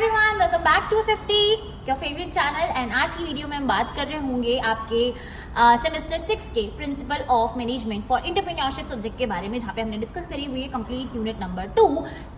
Everyone, welcome back to 50 your favourite channel. And आज की video में हम बात कर रहे होंगे आपके सेमेस्टर 6 के principle of management for entrepreneurship subject के बारे में, जहाँ पे हमने डिस्कस करी हुई है complete unit number 2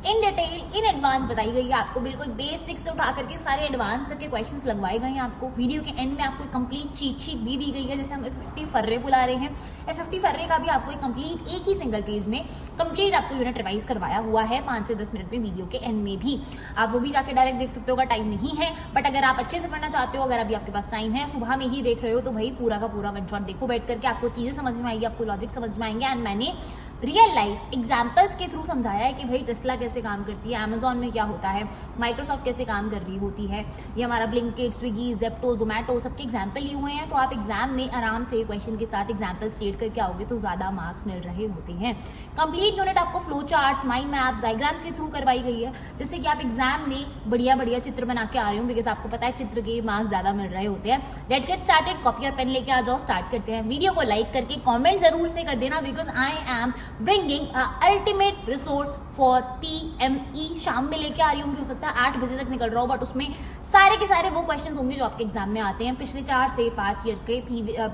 in detail in advance बताई गई है। आपको बिल्कुल बेसिक से उठा करके सारे एडवांस तक के क्वेश्चंस लगवाए गए हैं। आपको वीडियो के एंड में आपको कंप्लीट चीट शीट भी दी गई है, जैसे हम 50 फर्रे बुला रहे हैं। 50 फर्रे का भी आपको एक कंप्लीट एक ही सिंगल पेज में कंप्लीट आपको यूनिट रिवाइज करवाया हुआ है 5 से 10 मिनट में वीडियो के एंड में भी। आप वो भी जाके डायरेक्ट देख सकते हो, अगर टाइम नहीं है। बट अगर आप अच्छे से पढ़ना चाहते हो, अगर अभी आपके पास टाइम है, सुबह में ही देख रहे हो, तो भाई पूरा का पूरा वन शॉट देखो बैठ करके, आपको चीजें समझ में आएगी, आपको लॉजिक समझ में आएंगे। एंड मैंने रियल लाइफ एग्जाम्पल्स के थ्रू समझाया है कि भाई टेस्ला कैसे काम करती है, अमेजॉन में क्या होता है, माइक्रोसॉफ्ट कैसे काम कर रही होती है, ये हमारा ब्लिंकिट, स्विगी, जेप्टो, जोमैटो सबके एग्जाम्पल लिए हुए हैं। तो आप एग्जाम में आराम से क्वेश्चन के साथ एग्जाम्पल स्टेट करके आओगे तो ज्यादा मार्क्स मिल रहे होते हैं। कंप्लीट यूनिट आपको flow charts, mind maps, diagrams के थ्रू करवाई गई है, जिससे कि आप एग्जाम में बढ़िया बढ़िया चित्र बना के आ रहे हो, बिकॉज आपको पता है चित्र के मार्क्स ज्यादा मिल रहे होते हैं। Let's get started. कॉपी और पेन लेके आ जाओ, स्टार्ट करते हैं। वीडियो को लाइक करके कमेंट जरूर से कर देना, because I am bringing ultimate resource for PME। शाम में लेके आ रही होंगी, हो सकता है 8 बजे तक निकल रहा हो, बट उसमें सारे के सारे वो क्वेश्चन होंगे जो आपके एग्जाम में आते हैं। पिछले 4 से 5 ईयर के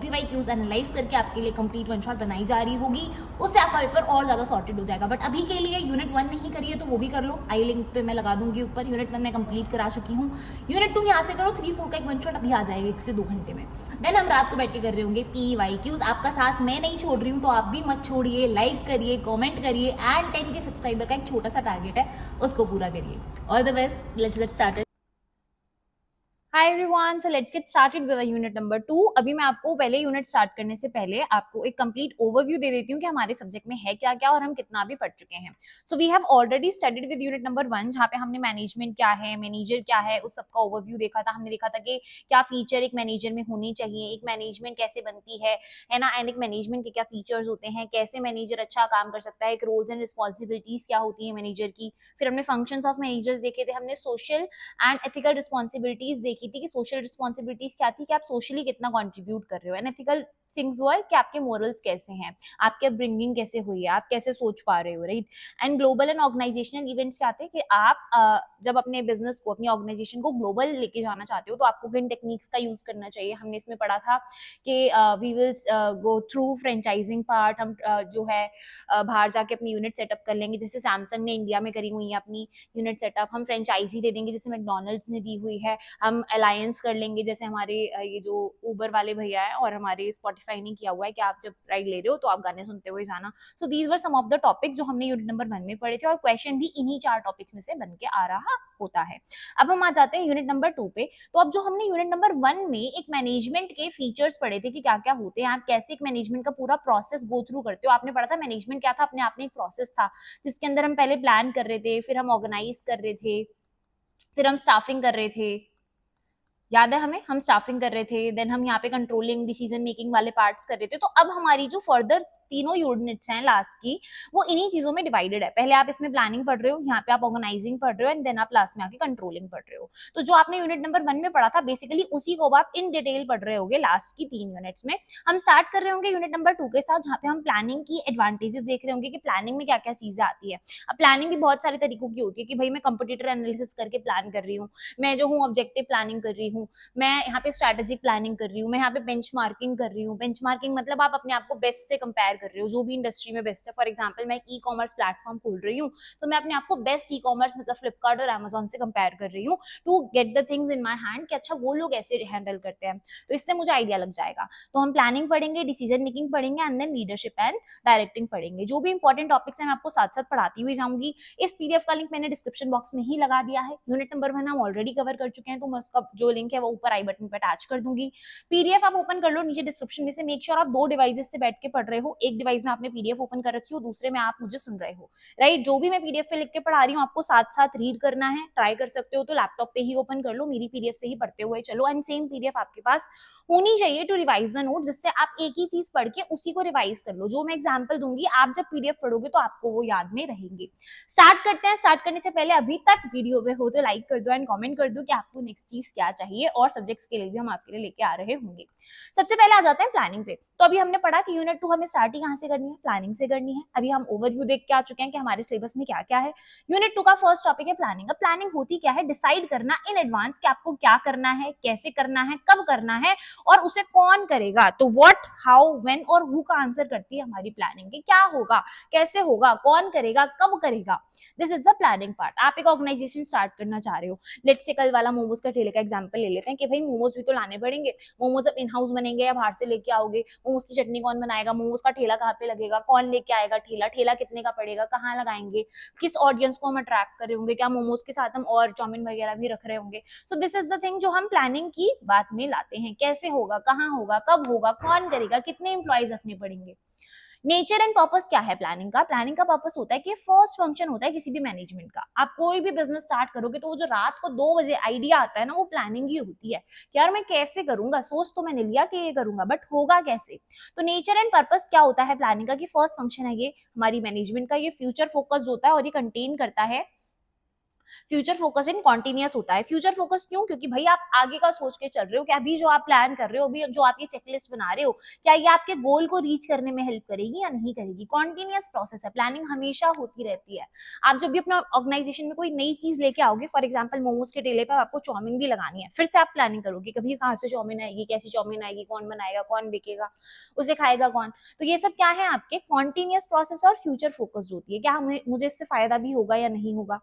PYQs एनालाइज करके आपके लिए कंप्लीट वन शॉट बनाई जा रही होगी, उससे आपका पेपर और ज्यादा सॉर्टेड हो जाएगा। बट अभी के लिए यूनिट 1 नहीं करिए तो वो भी कर लो, आई लिंक पे मैं लगा दूंगी ऊपर। यूनिट 1 मैं कंप्लीट करा चुकी हूँ, यूनिट 2 यहाँ से करो। 3-4 का एक वन शॉट अभी आ जाएगा 1 से 2 घंटे में। देन हम रात को बैठ के कर रहे होंगे PYQs। आपका साथ मैं नहीं छोड़ रही हूँ, तो आप भी मत छोड़िए, लाइक करिए, कमेंट करिए, एंड 10 के सब्सक्राइबर का एक छोटा सा टारगेट है, उसको पूरा करिए। All the best, let's get started. Hi everyone, so let's get started with unit number 2। अभी मैं आपको पहले यूनिट स्टार्ट करने से पहले आपको एक कंप्लीट ओवरव्यू दे देती हूँ कि हमारे सब्जेक्ट में है क्या क्या और हम कितना भी पढ़ चुके हैं। So we have already studied with unit number 1, जहाँ पे हमने मैनेजमेंट क्या है, मैनेजर क्या है, उस सबका ओवरव्यू देखा था। हमने देखा था कि क्या फीचर एक मैनेजर में होनी चाहिए, एक मैनेजमेंट कैसे बनती है ना, एंड एक मैनेजमेंट के क्या फीचर्स होते हैं, कैसे मैनेजर अच्छा काम कर सकता है, एक रोल्स एंड रिस्पॉन्सिबिलिटीज क्या होती है मैनेजर की। फिर हमने फंक्शंस ऑफ मैनेजर्स देखे थे, हमने सोशल एंड एथिकल रिस्पॉन्सिबिलिटीज देखी थी कि सोशल रिस्पॉन्सिबिलिटीज क्या थी, कि आप सोशली कितना कंट्रीब्यूट कर रहे हो, एंड एथिकल थिंग्स वर कि आपके मोरल्स कैसे हैं, आपके ब्रिंगिंग कैसे हुई है, आप कैसे सोच पा रहे हो, right. And global and organisational events क्या थे कि आप जब अपने बिजनेस को, अपनी ऑर्गेनाइजेशन को ग्लोबल लेके जाना चाहते हो तो आपको किन टेक्निक्स का यूज करना चाहिए। हमने इसमें पढ़ा था कि we will go through franchising part. हम जो है बाहर जाके अपनी यूनिट सेटअप कर लेंगे, जैसे सैमसंग ने इंडिया में करी हुई है अपनी यूनिट सेटअप। हम फ्रेंचाइजी दे देंगे, जैसे मैकडोनल्ड्स ने दी हुई है। हम अलायंस कर लेंगे, जैसे हमारे ये जो उबर वाले भैया है और हमारे स्पॉटिफाई ने किया हुआ है कि आप जब राइड ले रहे हो तो आप गाने सुनते हुए जाना। So these were some of the topic जो हमने यूनिट नंबर 1 में पढ़े थे, और क्वेश्चन भी इन्हीं 4 टॉपिक्स में से बन के आ रहा होता है। अब हम आ जाते हैं यूनिट नंबर 2 पे। तो अब जो हमने यूनिट नंबर 1 में एक मैनेजमेंट के फीचर्स पढ़े थे कि क्या क्या होते हैं, आप कैसे एक मैनेजमेंट का पूरा प्रोसेस गो थ्रू करते हो। आपने पढ़ा था मैनेजमेंट क्या था, अपने आप में एक प्रोसेस था जिसके अंदर हम पहले प्लान कर रहे थे, फिर हम ऑर्गेनाइज कर रहे थे, फिर हम स्टाफिंग कर रहे थे। याद है हमें, हम स्टाफिंग कर रहे थे, देन हम यहाँ पे कंट्रोलिंग, डिसीजन मेकिंग वाले पार्ट्स कर रहे थे। तो अब हमारी जो फर्दर तीनों यूनिट्स हैं लास्ट की, वो इन्हीं चीजों में डिवाइडेड है। पहले आप इसमें प्लानिंग पढ़ रहे हो, यहाँ पे आप ऑर्गेनाइजिंग पढ़ रहे हो, एंड देन आप लास्ट में आके कंट्रोलिंग पढ़ रहे हो। तो जो आपने यूनिट नंबर 1 में पढ़ा था, बेसिकली उसी को आप इन डिटेल पढ़ रहे होगे लास्ट की 3 यूनिट्स में। हम स्टार्ट कर रहे होंगे यूनिट नंबर 2 के साथ, जहाँ पे हम प्लानिंग की एडवांटेजेस देख रहे होंगे कि प्लानिंग में क्या क्या चीजें आती है। अब प्लानिंग भी बहुत सारे तरीकों की होती है कि भाई मैं कंपटीटर एनालिसिस करके प्लान कर रही हूँ, मैं जो हूँ ऑब्जेक्टिव प्लानिंग कर रही हूँ, मैं यहाँ पे स्ट्रेटेजिक प्लानिंग कर रही हूँ, मैं यहाँ पे बेंचमार्किंग कर रही हूँ। बेंचमार्किंग मतलब आप अपने आप को बेस्ट से कंपेयर कर रहे हो, जो भी इंडस्ट्री में बेस्ट है। फॉर एग्जांपल मैं ई कॉमर्स प्लेटफॉर्म खोल रही हूँ, तो मैं अपने आप को बेस्ट ई कॉमर्स मतलब फ्लिपकार्ट और अमेजोन से कंपेयर कर रही हूँ to get the things in my hand कि अच्छा वो लोग ऐसे हैंडल करते हैं, तो इससे मुझे आइडिया लग जाएगा। तो हम प्लानिंग पढ़ेंगे, डिसीजन मेकिंग पढ़ेंगे, and then leadership and directing पढ़ेंगे। जो भी इंपॉर्टेंट टॉपिक्स हैं मैं आपको साथ साथ पढ़ाती हुई जाऊंगी। इस पीडीएफ का लिंक मैंने डिस्क्रिप्शन बॉक्स में ही लगा दिया है। यूनिट नंबर 1 हम ऑलरेडी कवर कर चुके हैं, तो मैं उसका जो लिंक है वो ऊपर आई बटन पर अटैच कर दूंगी। पीडीएफ आप ओपन कर लो नीचे डिस्क्रिप्शन में से। मेक श्योर आप 2 डिवाइसेस से बैठ के पढ़ रहे हो, एक डिवाइस में आपने पीडीएफ ओपन कर रखी हो, दूसरे में आप मुझे सुन रहे हो, राइट। जो भी मैं पीडीएफ पे लिख के पढ़ा रही हूँ आपको साथ साथ रीड करना है। ट्राई कर सकते हो तो लैपटॉप पे ही ओपन कर लो, मेरी पीडीएफ से ही पढ़ते हुए चलो। एंड सेम पीडीएफ आपके पास होनी चाहिए टू रिवाइज द नोट, जिससे आप एक ही चीज पढ़ के उसी को रिवाइज कर लो। जो मैं एग्जाम्पल दूंगी आप जब पीडीएफ पढ़ोगे तो आपको वो याद में रहेंगे। स्टार्ट करते हैं। स्टार्ट करने से पहले अभी तक वीडियो पे हो तो लाइक कर दो एंड कमेंट कर दो कि आपको नेक्स्ट चीज क्या चाहिए, और सब्जेक्ट्स के लिए भी हम आपके लिए लेके आ रहे होंगे। सबसे पहले आ जाते हैं प्लानिंग पे। तो अभी हमने पढ़ा कि यूनिट 2 हमें स्टार्ट ही कहाँ से करनी है, प्लानिंग से करनी है। अभी हम ओवरव्यू देख के आ चुके हैं कि हमारे सिलेबस में क्या क्या है। यूनिट 2 का फर्स्ट टॉपिक है प्लानिंग। अब प्लानिंग होती क्या है, डिसाइड करना इन एडवांस कि आपको क्या करना है, कैसे करना है, कब करना है और उसे कौन करेगा। तो व्हाट, हाउ, व्हेन और हु का आंसर करती है हमारी प्लानिंग कि क्या होगा, कैसे होगा, कौन करेगा, कब करेगा। This is the planning part. आप एक ऑर्गेनाइजेशन स्टार्ट करना चाह रहे हो, लेट्स से कल वाला मोमोज का ठेले का एग्जांपल ले लेते हैं कि भाई मोमोज भी तो लाने पड़ेंगे। मोमोज अब इन हाउस बनेंगे या बाहर से लेके आओगे, मोमोज की चटनी कौन बनाएगा, मोमोज का ठेला कहाँ पे लगेगा, कौन लेके आएगा ठेला, ठेला कितने का पड़ेगा, कहाँ लगाएंगे, किस ऑडियंस को हम अट्रैक्ट कर रहे होंगे, क्या मोमोज के साथ हम और चाउमीन वगैरह भी रख रहे होंगे। सो दिस इज द थिंग जो हम प्लानिंग की बात में लाते हैं। कैसे होगा, कहाँ होगा, कब होगा, कौन करेगा, कितने एम्प्लॉयज रखने पड़ेंगे। नेचर एंड पर्पस क्या है प्लानिंग का, प्लानिंग का पर्पस होता है कि फर्स्ट फंक्शन होता है किसी भी मैनेजमेंट का। आप कोई भी बिजनेस स्टार्ट करोगे तो वो जो रात को 2 बजे आइडिया आता है ना, वो प्लानिंग ही होती है कि यार मैं कैसे करूंगा, सोच तो मैंने लिया कि ये करूंगा बट होगा कैसे। तो नेचर एंड पर्पस क्या होता है प्लानिंग का कि फर्स्ट फंक्शन है ये हमारी मैनेजमेंट का, ये फ्यूचर फोकस्ड होता है और ये कंटेन करता है फ्यूचर फोकस इन कॉन्टिन्यूस होता है। फ्यूचर फोकस क्यों, क्योंकि भाई आप आगे का सोच के चल रहे हो कि अभी जो आप प्लान कर रहे हो, अभी जो आप ये चेकलिस्ट बना रहे हो, क्या ये आपके गोल को रीच करने में हेल्प करेगी या नहीं करेगी। कॉन्टिन्यूस प्रोसेस है, प्लानिंग हमेशा होती रहती है। आप जब भी अपना ऑर्गेनाइजेशन में कोई नई चीज लेके आओगे, फॉर एग्जाम्पल मोमोज के ठेले पर आपको चाउमीन भी लगानी है, फिर से आप प्लानिंग करोगे कभी कहाँ से चाउमीन आएगी, कैसी चाउमीन आएगी, कौन बनाएगा, कौन बिकेगा, उसे खाएगा कौन। तो ये सब क्या है आपके कॉन्टिन्यूस प्रोसेस और फ्यूचर फोकस्ड होती है, क्या मुझे इससे फायदा भी होगा या नहीं होगा।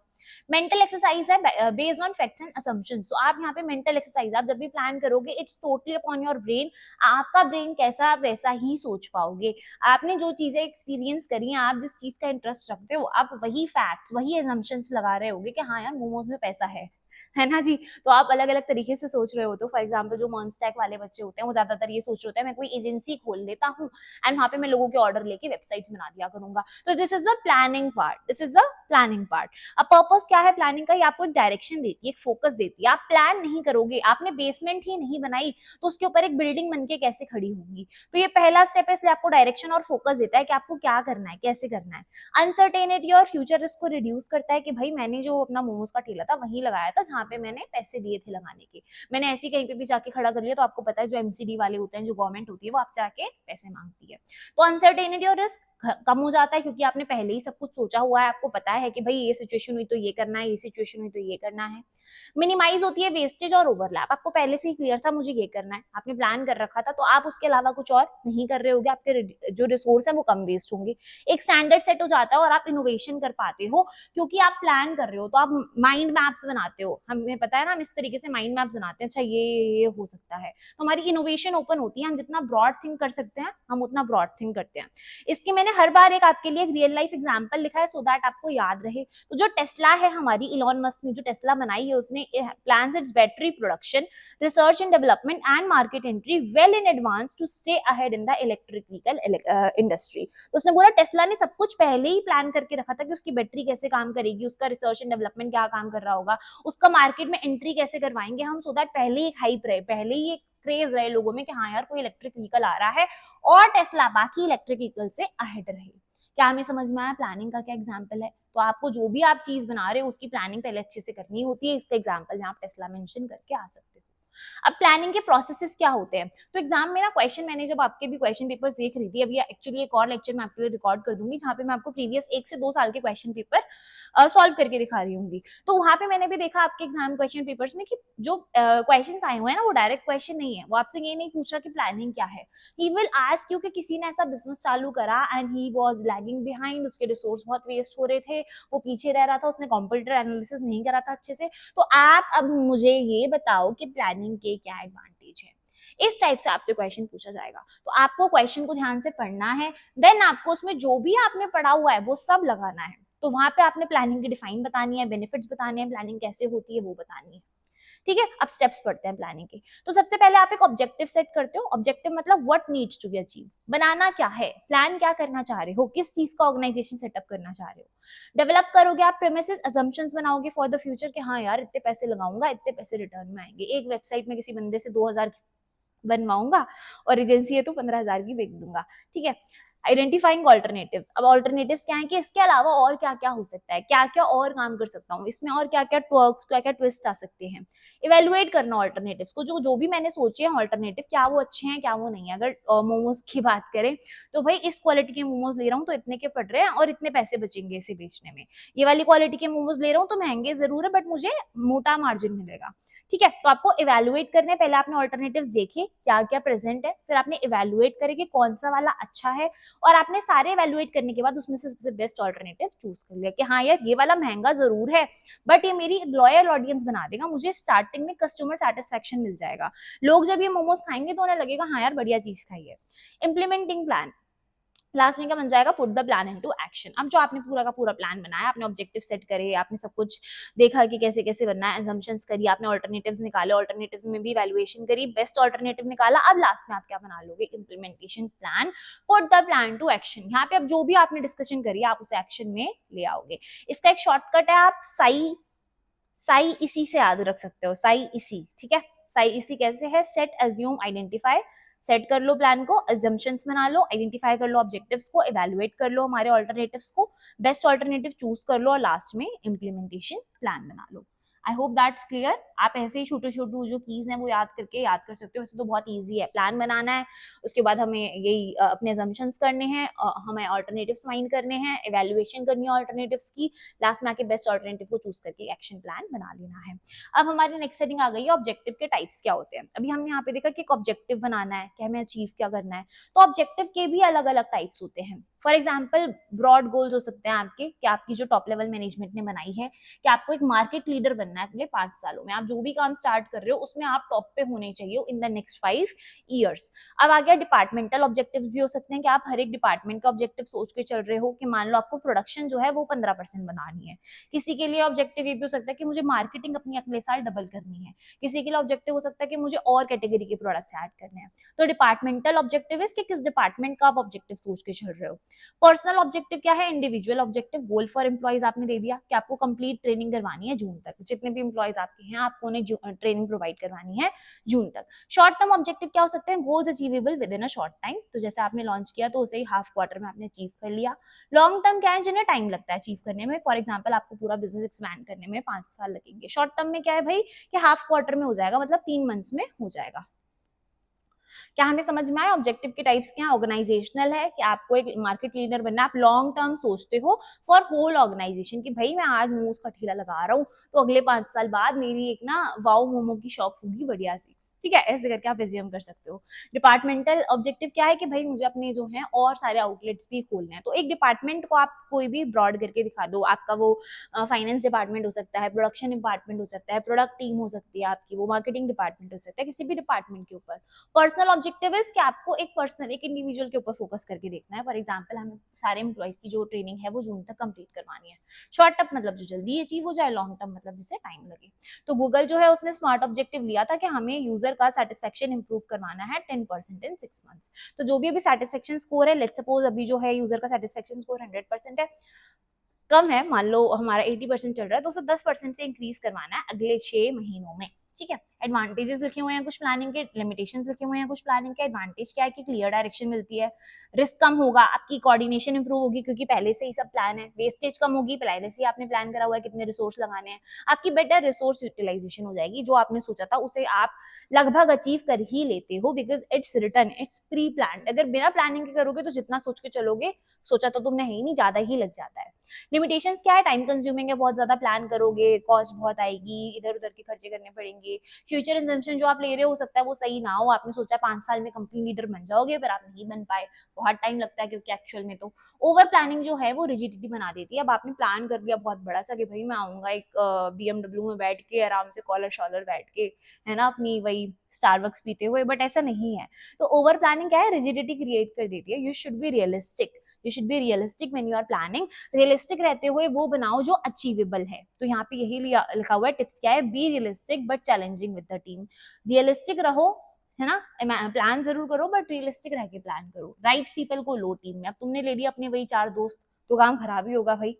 मेंटल एक्सरसाइज है based on facts and assumptions. तो आप यहाँ पे मेंटल एक्सरसाइज आप जब भी प्लान करोगे, it's totally upon your brain. आपका ब्रेन कैसा आप वैसा ही सोच पाओगे। आपने जो चीजें एक्सपीरियंस करी हैं, आप जिस चीज का इंटरेस्ट रखते हो, आप वही फैक्ट्स, वही असम्पशंस लगा रहे होगे कि हाँ यार मोमोज में पैसा है ना जी। तो आप अलग अलग तरीके से सोच रहे हो। तो फॉर एग्जाम्पल जो मॉन्स्टैक वाले बच्चे होते हैं वो ज्यादातर ये सोच रहे होते हैं मैं कोई एजेंसी खोल लेता हूँ एंड वहां पे मैं लोगों के ऑर्डर लेके वेबसाइट्स बना दिया करूंगा। तो this is the planning part, this is the planning part. अब पर्पस क्या है प्लानिंग का, ये आपको एक डायरेक्शन देती है, एक फोकस देती है। आप प्लान नहीं करोगे, आपने बेसमेंट ही नहीं बनाई तो उसके ऊपर एक बिल्डिंग बनके कैसे खड़ी होगी। तो ये पहला स्टेप है, इसलिए आपको डायरेक्शन और फोकस देता है कि आपको क्या करना है, कैसे करना है। अनसर्टेनिटी और फ्यूचर रिस्क को रिड्यूस करता है कि भाई मैंने जो अपना मोमोज का ठेला था वहीं लगाया था जहां पे मैंने पैसे दिए थे लगाने के, मैंने ऐसे कहीं पे भी जाके खड़ा कर लिया। तो आपको पता है जो एमसीडी वाले होते हैं, जो गवर्नमेंट होती है, वो आपसे आके पैसे मांगती है। तो अनसर्टेनिटी और रिस्क कम हो जाता है क्योंकि आपने पहले ही सब कुछ सोचा हुआ है, आपको पता है कि भाई ये सिचुएशन हुई तो ये करना है, ये सिचुएशन हुई तो ये करना है। मिनिमाइज होती है वेस्टेज और ओवरलैप। आपको पहले से ही क्लियर था मुझे ये करना है, आपने प्लान कर रखा था, तो आप उसके अलावा कुछ और नहीं कर रहे होगे, आपके जो रिसोर्स है वो कम वेस्ट होंगे। एक स्टैंडर्ड सेट हो जाता है और आप इनोवेशन कर पाते हो क्योंकि आप प्लान कर रहे हो। तो आप माइंड मैप्स बनाते हो, हमें पता है ना हम इस तरीके से माइंड मैप्स बनाते हैं, अच्छा ये हो सकता है। तो हमारी इनोवेशन ओपन होती है, हम जितना ब्रॉड थिंक कर सकते हैं हम उतना ब्रॉड थिंक करते हैं। इसकी मैंने हर बार एक आपके लिए एक रियल लाइफ एग्जांपल लिखा है सो दैट आपको याद रहे। तो जो टेस्ला है हमारी, इलॉन मस्क ने जो टेस्ला बनाई है, उसने plans its battery production, research and development and market entry well in advance to stay ahead in the electric vehicle industry. तो उसने बोला टेस्ला ने सब कुछ पहले ही प्लान करके रखा था कि उसकी बैटरी कैसे काम करेगी, उसका रिसर्च एंड डेवलपमेंट क्या काम कर रहा होगा, उसका मार्केट में एंट्री कैसे करवाएंगे हम, सो दैट पहले ही एक हाइप रहे, पहले ही एक क्रेज रहे लोगों में कि हाँ यार कोई इलेक्ट्रिक व्हीकल आ रहा है और टेस्ला बाकी इलेक्ट्रिक व्हीकल से अहेड रहे। क्या हमें समझ में आया प्लानिंग का क्या एग्जाम्पल है। तो आपको जो भी आप चीज बना रहे हो उसकी प्लानिंग पहले अच्छे से करनी होती है। इसका एग्जाम्पल में आप टेस्ला मेंशन करके आ सकते हो। अब प्लानिंग के प्रोसेसेस क्या होते हैं। तो एग्जाम में ना क्वेश्चन, मैंने जब आपके भी क्वेश्चन पेपर्स देख रही थी, अभी एक्चुअली एक और लेक्चर मैं आपके लिए रिकॉर्ड कर दूंगी जहाँ पे मैं आपको प्रीवियस 1 से 2 साल के क्वेश्चन पेपर सॉल्व करके दिखा रही हूँ। तो वहां पे मैंने भी देखा आपके एग्जाम क्वेश्चन पेपर्स में कि जो क्वेश्चन आए हुए हैं ना वो डायरेक्ट क्वेश्चन नहीं है, वो आपसे ये नहीं पूछ रहा कि प्लानिंग क्या है। ही विल आस्क यू कि किसी ने ऐसा बिजनेस चालू करा and he was lagging behind, उसके रिसोर्स बहुत वेस्ट हो रहे थे, वो पीछे रह रहा था, उसने कंप्यूटर एनालिसिस नहीं करा था अच्छे से। तो आप अब मुझे ये बताओ कि प्लानिंग के क्या एडवांटेज है। इस टाइप से आपसे क्वेश्चन पूछा जाएगा। तो आपको क्वेश्चन को ध्यान से पढ़ना है, देन आपको उसमें जो भी आपने पढ़ा हुआ है वो सब लगाना है। तो वहां पे आपने प्लानिंग की डिफाइन बतानी है, बेनिफिट्स बताने हैं, प्लानिंग कैसे होती है वो बतानी है। ठीक है, अब स्टेप्स पढ़ते हैं प्लानिंग के। तो सबसे पहले आप एक ऑब्जेक्टिव सेट करते हो। ऑब्जेक्टिव मतलब what needs to be achieve, बनाना क्या है, प्लान क्या करना चाह रहे हो, किस चीज का ऑर्गेनाइजेशन सेटअप करना चाह रहे हो। डेवलप करोगे आप प्रेमिसेस, अजम्पशंस बनाओगे फॉर द फ्यूचर कि हाँ यार इतने पैसे लगाऊंगा, इतने पैसे रिटर्न में आएंगे। एक वेबसाइट में किसी बंदे से 2000 बनवाऊंगा और एजेंसी है तो 15,000 की बेच दूंगा। ठीक है, आइडेंटिफाइंग ऑल्टरनेटिव्स, अब ऑल्टरनेटिव्स क्या है कि इसके अलावा और क्या क्या हो सकता है, क्या क्या और काम कर सकता हूँ इसमें, और क्या क्या ट्वर्क्स, क्या क्या ट्विस्ट आ सकते हैं। इवेलुएट करना ऑल्टरनेटिव्स को, जो जो भी मैंने सोचे हैं ऑल्टरनेटिव, क्या वो अच्छे हैं क्या वो नहीं है। अगर मोमोज की बात करें तो भाई इस क्वालिटी के मोमोज ले रहा हूँ तो इतने के पड़ रहे हैं और इतने पैसे बचेंगे इसे बेचने में, ये वाली क्वालिटी के मोमोज ले रहा हूँ तो महंगे जरूर है बट मुझे मोटा मार्जिन मिलेगा। ठीक है, तो आपको इवेलुएट करने पहले आपने ऑल्टरनेटिव्स देखे क्या क्या प्रेजेंट है, फिर आपने इवेलुएट करे कि कौन सा वाला अच्छा है, और आपने सारे इवेलुएट करने के बाद उसमें से सबसे बेस्ट ऑल्टरनेटिव चूज कर लिया कि हाँ यार ये वाला महंगा जरूर है बट ये मेरी लॉयल ऑडियंस बना देगा, मुझे स्टार्टिंग में कस्टमर सेटिस्फेक्शन मिल जाएगा, लोग जब ये मोमोज खाएंगे तो उन्हें लगेगा हाँ यार बढ़िया चीज खाई है। इम्प्लीमेंटिंग प्लान, लास्ट में क्या बन जाएगा, put the plan into action. अब जो आपने पूरा का पूरा प्लान बनाया, आपने ऑब्जेक्टिव सेट करे, आपने सब कुछ देखा कि कैसे कैसे बनना है, assumptions करी, आपने ऑल्टरनेटिव्स निकाले, ऑल्टरनेटिव्स में भी वैल्यूएशन करी, बेस्ट ऑल्टरनेटिव निकाला, अब लास्ट में आप क्या बना लोगे, implementation plan, put the plan to action. यहाँ पे अब जो भी आपने डिस्कशन करी आप उसे एक्शन में ले आओगे। इसका एक शॉर्टकट है, आप साई साई इसी से याद रख सकते हो, साई इसी, ठीक है। साई इसी कैसे है, सेट एज्यूम आइडेंटिफाई, सेट कर लो प्लान को, अजम्पशंस बना लो, आइडेंटिफाई कर लो ऑब्जेक्टिव्स को, इवेलुएट कर लो हमारे ऑल्टरनेटिव्स को, बेस्ट ऑल्टरनेटिव चूज कर लो और लास्ट में इम्प्लीमेंटेशन प्लान बना लो। I hope that's clear. आप ऐसे ही छोटे छोटे जो कीज हैं वो याद करके याद कर सकते हो, वैसे तो बहुत ईजी है, प्लान बनाना है, उसके बाद हमें यही अपने assumptions करने हैं, हमें ऑल्टरनेटिव्स फाइंड करने हैं, इवेल्युएशन करनी है ऑल्टरनेटिव्स की, लास्ट में आके बेस्ट ऑल्टरनेटिव को चूज करके एक्शन प्लान बना लेना है। अब हमारी नेक्स्ट सेटिंग आ गई है, ऑब्जेक्टिव के टाइप्स क्या होते हैं। अभी हमने यहाँ पे देखा कि एक ऑब्जेक्टिव बनाना है कि हमें अचीव क्या करना है, तो ऑब्जेक्टिव के भी अलग अलग टाइप्स होते हैं। फॉर एग्जाम्पल ब्रॉड गोल्स हो सकते हैं आपके, कि आपकी जो टॉप लेवल मैनेजमेंट ने बनाई है कि आपको एक मार्केट लीडर बनना है अगले 5 सालों में, आप जो भी काम स्टार्ट कर रहे हो उसमें आप टॉप पे होने चाहिए इन द नेक्स्ट 5 ईयर्स। अब आ गया डिपार्टमेंटल ऑब्जेक्टिव्स भी हो सकते हैं कि आप हर एक डिपार्टमेंट का ऑब्जेक्टिव सोच के चल रहे हो कि मान लो आपको प्रोडक्शन जो है वो 15% बनानी है, किसी के लिए ऑब्जेक्टिव ये भी हो सकता है कि मुझे मार्केटिंग अपनी अगले साल डबल करनी है, किसी के लिए ऑब्जेक्टिव हो सकता है कि मुझे और कैटेगरी के प्रोडक्ट्स ऐड करने हैं। तो डिपार्टमेंटल ऑब्जेक्टिव है कि किस डिपार्टमेंट का आप ऑब्जेक्टिव सोच के चल रहे हो। पर्सनल ऑब्जेक्टिव क्या है, individual objective, goal for employees आपने दे दिया कि आपको कंप्लीट ट्रेनिंग करवानी है जून तक, जितने भी एम्प्लॉइज आपके हैं आपको उन्हें ट्रेनिंग प्रोवाइड करवानी है जून तक। शॉर्ट टर्म ऑब्जेक्टिव क्या हो सकते हैं, goals achievable with in a short time, तो जैसे आपने लॉन्च किया तो उसे ही हाफ क्वार्टर में आपने अचीव कर लिया। लॉन्ग टर्म क्या है, जिन्हें टाइम लगता है अचीव करने में, फॉर एग्जाम्पल आपको पूरा बिजनेस एक्सपैंड करने में 5 साल लगेंगे। शॉर्ट टर्म में क्या है भाई कि हाफ क्वार्टर में हो जाएगा, मतलब 3 मंथ्स में हो जाएगा। क्या हमें समझ में आया ऑब्जेक्टिव के टाइप्स क्या, ऑर्गेनाइजेशनल है कि आपको एक मार्केट लीडर बनना, आप लॉन्ग टर्म सोचते हो फॉर होल ऑर्गेनाइजेशन कि भाई मैं आज मोमोज का ठेला लगा रहा हूँ तो अगले 5 साल बाद मेरी एक ना वाओ मोमो की शॉप होगी बढ़िया सी, ठीक है, ऐसे करके आप एज्यूम कर सकते हो। डिपार्टमेंटल ऑब्जेक्टिव क्या है कि भाई मुझे अपने जो है और सारे आउटलेट्स भी खोलने हैं, तो एक डिपार्टमेंट को आप कोई भी ब्रॉड करके दिखा दो, आपका वो फाइनेंस डिपार्टमेंट हो सकता है, प्रोडक्शन डिपार्टमेंट हो सकता है, प्रोडक्ट टीम हो सकती है आपकी, वो मार्केटिंग डिपार्टमेंट हो सकता है, किसी भी डिपार्टमेंट के ऊपर। पर्सनल ऑब्जेक्टिव है कि आपको एक पर्सनल एक इंडिविजुअल के ऊपर फोकस करके देखना है, फॉर एग्जांपल हमें सारे एम्प्लॉइज की जो ट्रेनिंग है वो जून तक कंप्लीट करवानी है। शॉर्ट टर्म मतलब जो जल्दी अचीव हो जाए, लॉन्ग टर्म मतलब जिससे टाइम लगे। तो गूगल जो है उसने स्मार्ट ऑब्जेक्टिव लिया था कि हमें यूजर का सेटिस्फेक्शन इंप्रूव करवाना है 10% इन 6 मंथ्स। तो जो भी अभी सेटिस्फेक्शन स्कोर है, लेट सपोज अभी जो है यूजर का सेटिस्फेक्शन स्कोर 100% है, कम है, मान लो हमारा 80% चल रहा है तो उसे 10% से इंक्रीज करवाना है अगले 6 महीनों में, ठीक है। एडवांटेजेस लिखे हुए हैं कुछ प्लानिंग के, लिमिटेशंस लिखे हुए हैं कुछ प्लानिंग के। एडवांटेज क्या है कि क्लियर डायरेक्शन मिलती है, रिस्क कम होगा, आपकी कोऑर्डिनेशन इंप्रूव होगी क्योंकि पहले से ही सब प्लान है, वेस्टेज कम होगी, पहले से ही आपने प्लान करा हुआ है कितने रिसोर्स लगाने हैं, आपकी बेटर रिसोर्स यूटिलाइजेशन हो जाएगी, जो आपने सोचा था उसे आप लगभग अचीव कर ही लेते हो because it's written, it's pre plan. अगर बिना प्लानिंग के करोगे तो जितना सोच के चलोगे, सोचा तो तुमने ही नहीं, ज्यादा ही लग जाता है। लिमिटेशंस क्या है, टाइम कंज्यूमिंग है, बहुत ज्यादा प्लान करोगे, कॉस्ट बहुत आएगी, इधर उधर के खर्चे करने पड़ेंगे। फ्यूचर इंजम्पशन जो आप ले रहे हो सकता है वो सही ना हो, आपने सोचा 5 साल में कंपनी लीडर बन जाओगे पर आप नहीं बन पाए, बहुत टाइम लगता है क्योंकि एक्चुअल में तो ओवर प्लानिंग जो है वो रिजिडिटी बना देती है। अब आपने प्लान कर लिया बहुत बड़ा सा कि भाई मैं आऊंगा एक BMW में बैठ के आराम से कॉलर शॉलर बैठ के, है ना, अपनी वही स्टारबक्स पीते हुए, बट ऐसा नहीं है। तो ओवर प्लानिंग क्या है, रिजिडिटी क्रिएट कर देती है। You should be realistic, you should be realistic when you are planning. Realistic रहते हुए वो बनाओ जो अचीवेबल है, तो यहाँ पे यही लिखा हुआ है, टिप्स क्या है, be realistic but challenging with the team. Realistic रहो, है ना, प्लान जरूर करो बट रियलिस्टिक रह के प्लान करो। राइट पीपल को लो टीम में, अब तुमने ले लिया अपने वही 4 दोस्त तो काम खराब ही होगा भाई।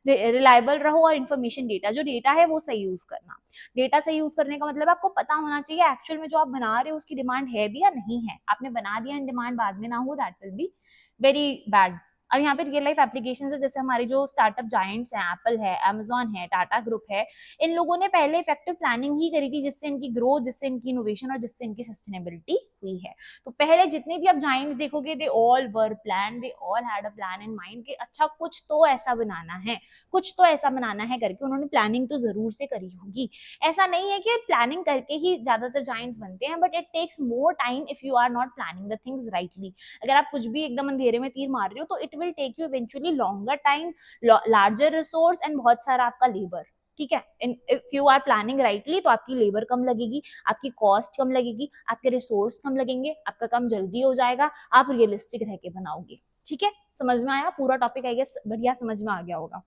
रिलायबल रहो और इन्फॉर्मेशन डेटा जो डेटा है वो सही यूज करना। डेटा सही यूज करने का मतलब आपको पता होना चाहिए एक्चुअल में जो आप बना रहे हो उसकी डिमांड है भी या नहीं है, आपने बना दिया डिमांड बाद में ना हो, that will be very bad. अब यहाँ पे रियल लाइफ एप्लीकेशन है, जैसे हमारे जो स्टार्टअप जायंट्स हैं, एप्पल है, अमेजॉन है, टाटा ग्रुप है, इन लोगों ने पहले इफेक्टिव प्लानिंग ही करी थी, जिससे इनकी ग्रोथ, जिससे इनकी इनोवेशन और जिससे इनकी सस्टेनेबिलिटी हुई है। तो पहले जितने भी आप जायंट्स देखोगे, they all were plan, they all had a plan in mind कि अच्छा कुछ तो ऐसा बनाना है, कुछ तो ऐसा बनाना है करके उन्होंने प्लानिंग तो जरूर से करी होगी। ऐसा नहीं है कि प्लानिंग करके ही ज्यादातर जायंट्स बनते हैं, but it takes more time if you are not planning the things rightly. अगर आप कुछ भी एकदम अंधेरे में तीर मार रहे हो तो it will take you eventually longer time, larger resource and बहुत सारा आपका लेबर। ठीक है, if you are planning rightly तो आपकी लेबर कम लगेगी, आपकी कॉस्ट कम लगेगी, आपके रिसोर्स कम लगेंगे, आपका काम जल्दी हो जाएगा, आप रियलिस्टिक रह के बनाओगे। ठीक है, समझ में आया पूरा टॉपिक? आई गेस बढ़िया समझ में आ गया होगा।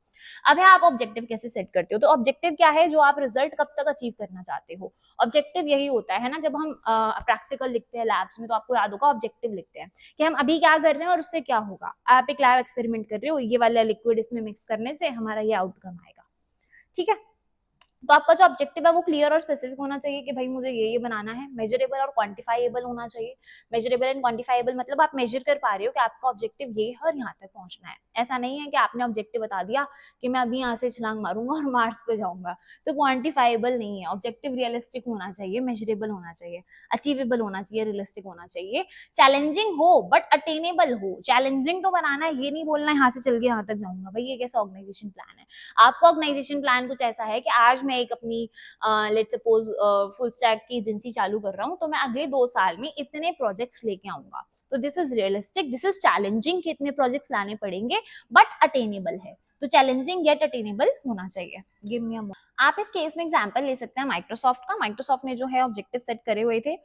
अब है आप ऑब्जेक्टिव कैसे सेट करते हो। तो ऑब्जेक्टिव क्या है, जो आप रिजल्ट कब तक अचीव करना चाहते हो। ऑब्जेक्टिव यही होता है ना, जब हम प्रैक्टिकल लिखते हैं लैब्स में तो आपको याद होगा ऑब्जेक्टिव लिखते हैं कि हम अभी क्या कर रहे हैं और उससे क्या होगा। आप एक लैब एक्सपेरिमेंट कर रहे हो, ये वाला लिक्विड इसमें मिक्स करने से हमारा ये आउटकम आएगा। ठीक है, तो आपका जो ऑब्जेक्टिव है वो क्लियर और स्पेसिफिक होना चाहिए कि भाई मुझे ये बनाना है। मेजरेबल और क्वांटिफाइबल होना चाहिए। मेजरेबल एंड क्वांटिफाइबल मतलब आप मेजर कर पा रहे हो कि आपका ऑब्जेक्टिव ये है और यहाँ तक पहुंचना है। ऐसा नहीं है कि आपने ऑब्जेक्टिव बता दिया कि मैं अभी यहाँ से छलांग मारूंगा और मार्स पे जाऊंगा, तो क्वांटिफाइबल नहीं है। ऑब्जेक्टिव रियलिस्टिक होना चाहिए, मेजरेबल होना चाहिए, अचीवेबल होना चाहिए, रियलिस्टिक होना चाहिए, चैलेंजिंग हो बट अटेनेबल हो। चैलेंजिंग तो बनाना है, ये नहीं बोलना यहाँ से चल के यहाँ तक जाऊंगा। भाई ये कैसा ऑर्गेनाइजेशन प्लान है? आपका ऑर्गेनाइजेशन प्लान कुछ ऐसा है कि आज मैं एक अपनी लेट्स सपोज फुल स्टैक की एजेंसी चालू कर रहा हूँ, तो मैं अगले 2 साल में इतने प्रोजेक्ट्स लेके आऊंगा। तो this is realistic, this is challenging कि इतने प्रोजेक्ट्स लाने पड़ेंगे, बट अटेनेबल है। तो चैलेंजिंग येट अटेनेबल होना चाहिए। गिव मी अ, आप इस केस में एग्जांपल ले सकते हैं माइक्रोसॉफ्ट का। माइक्रोसॉफ्ट ने जो है ऑब्जेक्टिव सेट करे हुए थे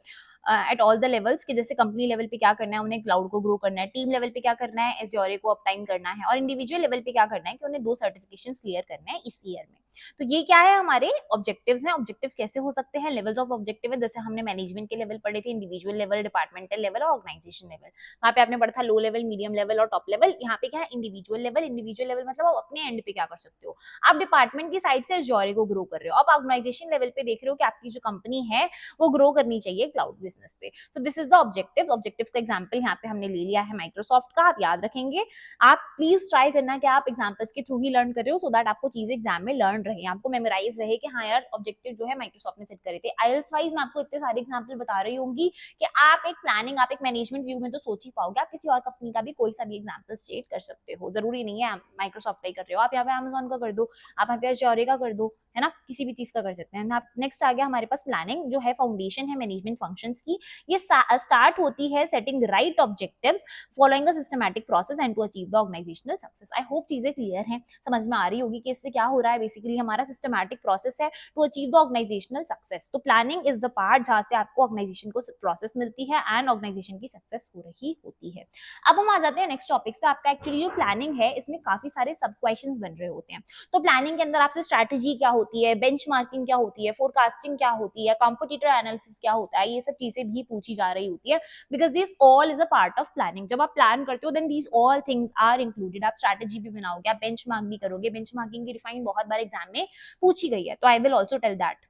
एट ऑल द लेवल्स, कि जैसे कंपनी लेवल पे क्या करना है, उन्हें क्लाउड को ग्रो करना है, टीम लेवल पे क्या करना है, एज्योर को अपटाइम करना है, और इंडिविजुअल लेवल पे क्या करना है कि उन्हें 2 सर्टिफिकेशंस क्लियर करने हैं इस ईयर में। तो ये क्या है, हमारे ऑब्जेक्टिव्स हैं। ऑब्जेक्टिव्स कैसे हो सकते हैं, लेवल्स ऑफ ऑब्जेक्टिव है, जैसे हमने मैनेजमेंट के लेवल पढ़े थे, इंडिविजुअल लेवल, डिपार्टमेंटल लेवल और ऑर्गेनाइजेशन लेवल। वहां पे आपने पढ़ा था लो लेवल, मीडियम लेवल और टॉप लेवल। यहाँ पे क्या है, इंडिविजुअल लेवल। इंडिविजुअल लेवल मतलब आप अपने एंड पे क्या कर सकते हो, आप डिपार्टमेंट की साइड से एज्योर को ग्रो कर रहे हो। आप ऑर्गेनाइजेशन लेवल पे देख रहे हो कि आपकी जो कंपनी है वो ग्रो करनी चाहिए क्लाउड बिजनेस पे। तो this is the objective. Objectives का एग्जांपल यहाँ पे हमने ले लिया है माइक्रोसॉफ्ट का, आप याद रखेंगे। आप प्लीज ट्राई करना कि आप एग्जांपल्स के थ्रू ही लर्न कर रहे हो, सो दैट आपको चीजें एग्जाम में लर्न रहे, आपको मेमोराइज रहे कि हाँ यार ऑब्जेक्टिव जो है माइक्रोसॉफ्ट ने सेट करे थे। आईएलटीएस वाइज मैं आपको इतने सारे एग्जांपल बता रही होंगी कि आप एक प्लानिंग, आप एक मैनेजमेंट व्यू में तो सोच ही पाओगे, आप किसी और कंपनी का भी कोई सा भी एग्जांपल स्टेट कर सकते हो। जरूरी नहीं है माइक्रोसॉफ्ट का ही कर रहे हो, आप यहाँ पे अमेजॉन का कर दो, आप यहाँ पे एज्योर का कर दो, है ना, किसी भी चीज का कर सकते हैं। नेक्स्ट आ गया हमारे पास प्लानिंग, जो है फाउंडेशन है मैनेजमेंट फंक्शंस की। ये स्टार्ट होती है setting right objectives, following a systematic process and to achieve the organisational success. I hope चीजें क्लियर हैं, समझ में आ रही होगी कि इससे क्या हो रहा है। बेसिकली हमारा सिस्टमैटिक प्रोसेस है to achieve the organisational success. तो प्लानिंग इज द पार्ट जहां से आपको ऑर्गेनाइजेशन को प्रोसेस मिलती है एंड ऑर्गेनाइजेशन की सक्सेस हो रही होती है। अब हम आ जाते हैं नेक्स्ट टॉपिक्स पे। आपका एक्चुअली जो प्लानिंग है इसमें काफी सारे सब क्वेश्चंस बन रहे होते हैं। तो प्लानिंग के अंदर आपसे स्ट्रैटेजी क्या होती है, बेंचमार्किंग क्या होती है, फोरकास्टिंग क्या होती है, कॉम्पिटिटर एनालिसिस क्या होता है, ये सब चीजें भी पूछी जा रही होती है, because this all is a part of planning. जब आप प्लान करते हो then these all things are included. आप स्ट्रैटेजी भी बनाओगे, आप बेंचमार्क भी करोगे। बेंचमार्किंग की डिफाइन बहुत बार एग्जाम में पूछी गई है, तो I will also tell that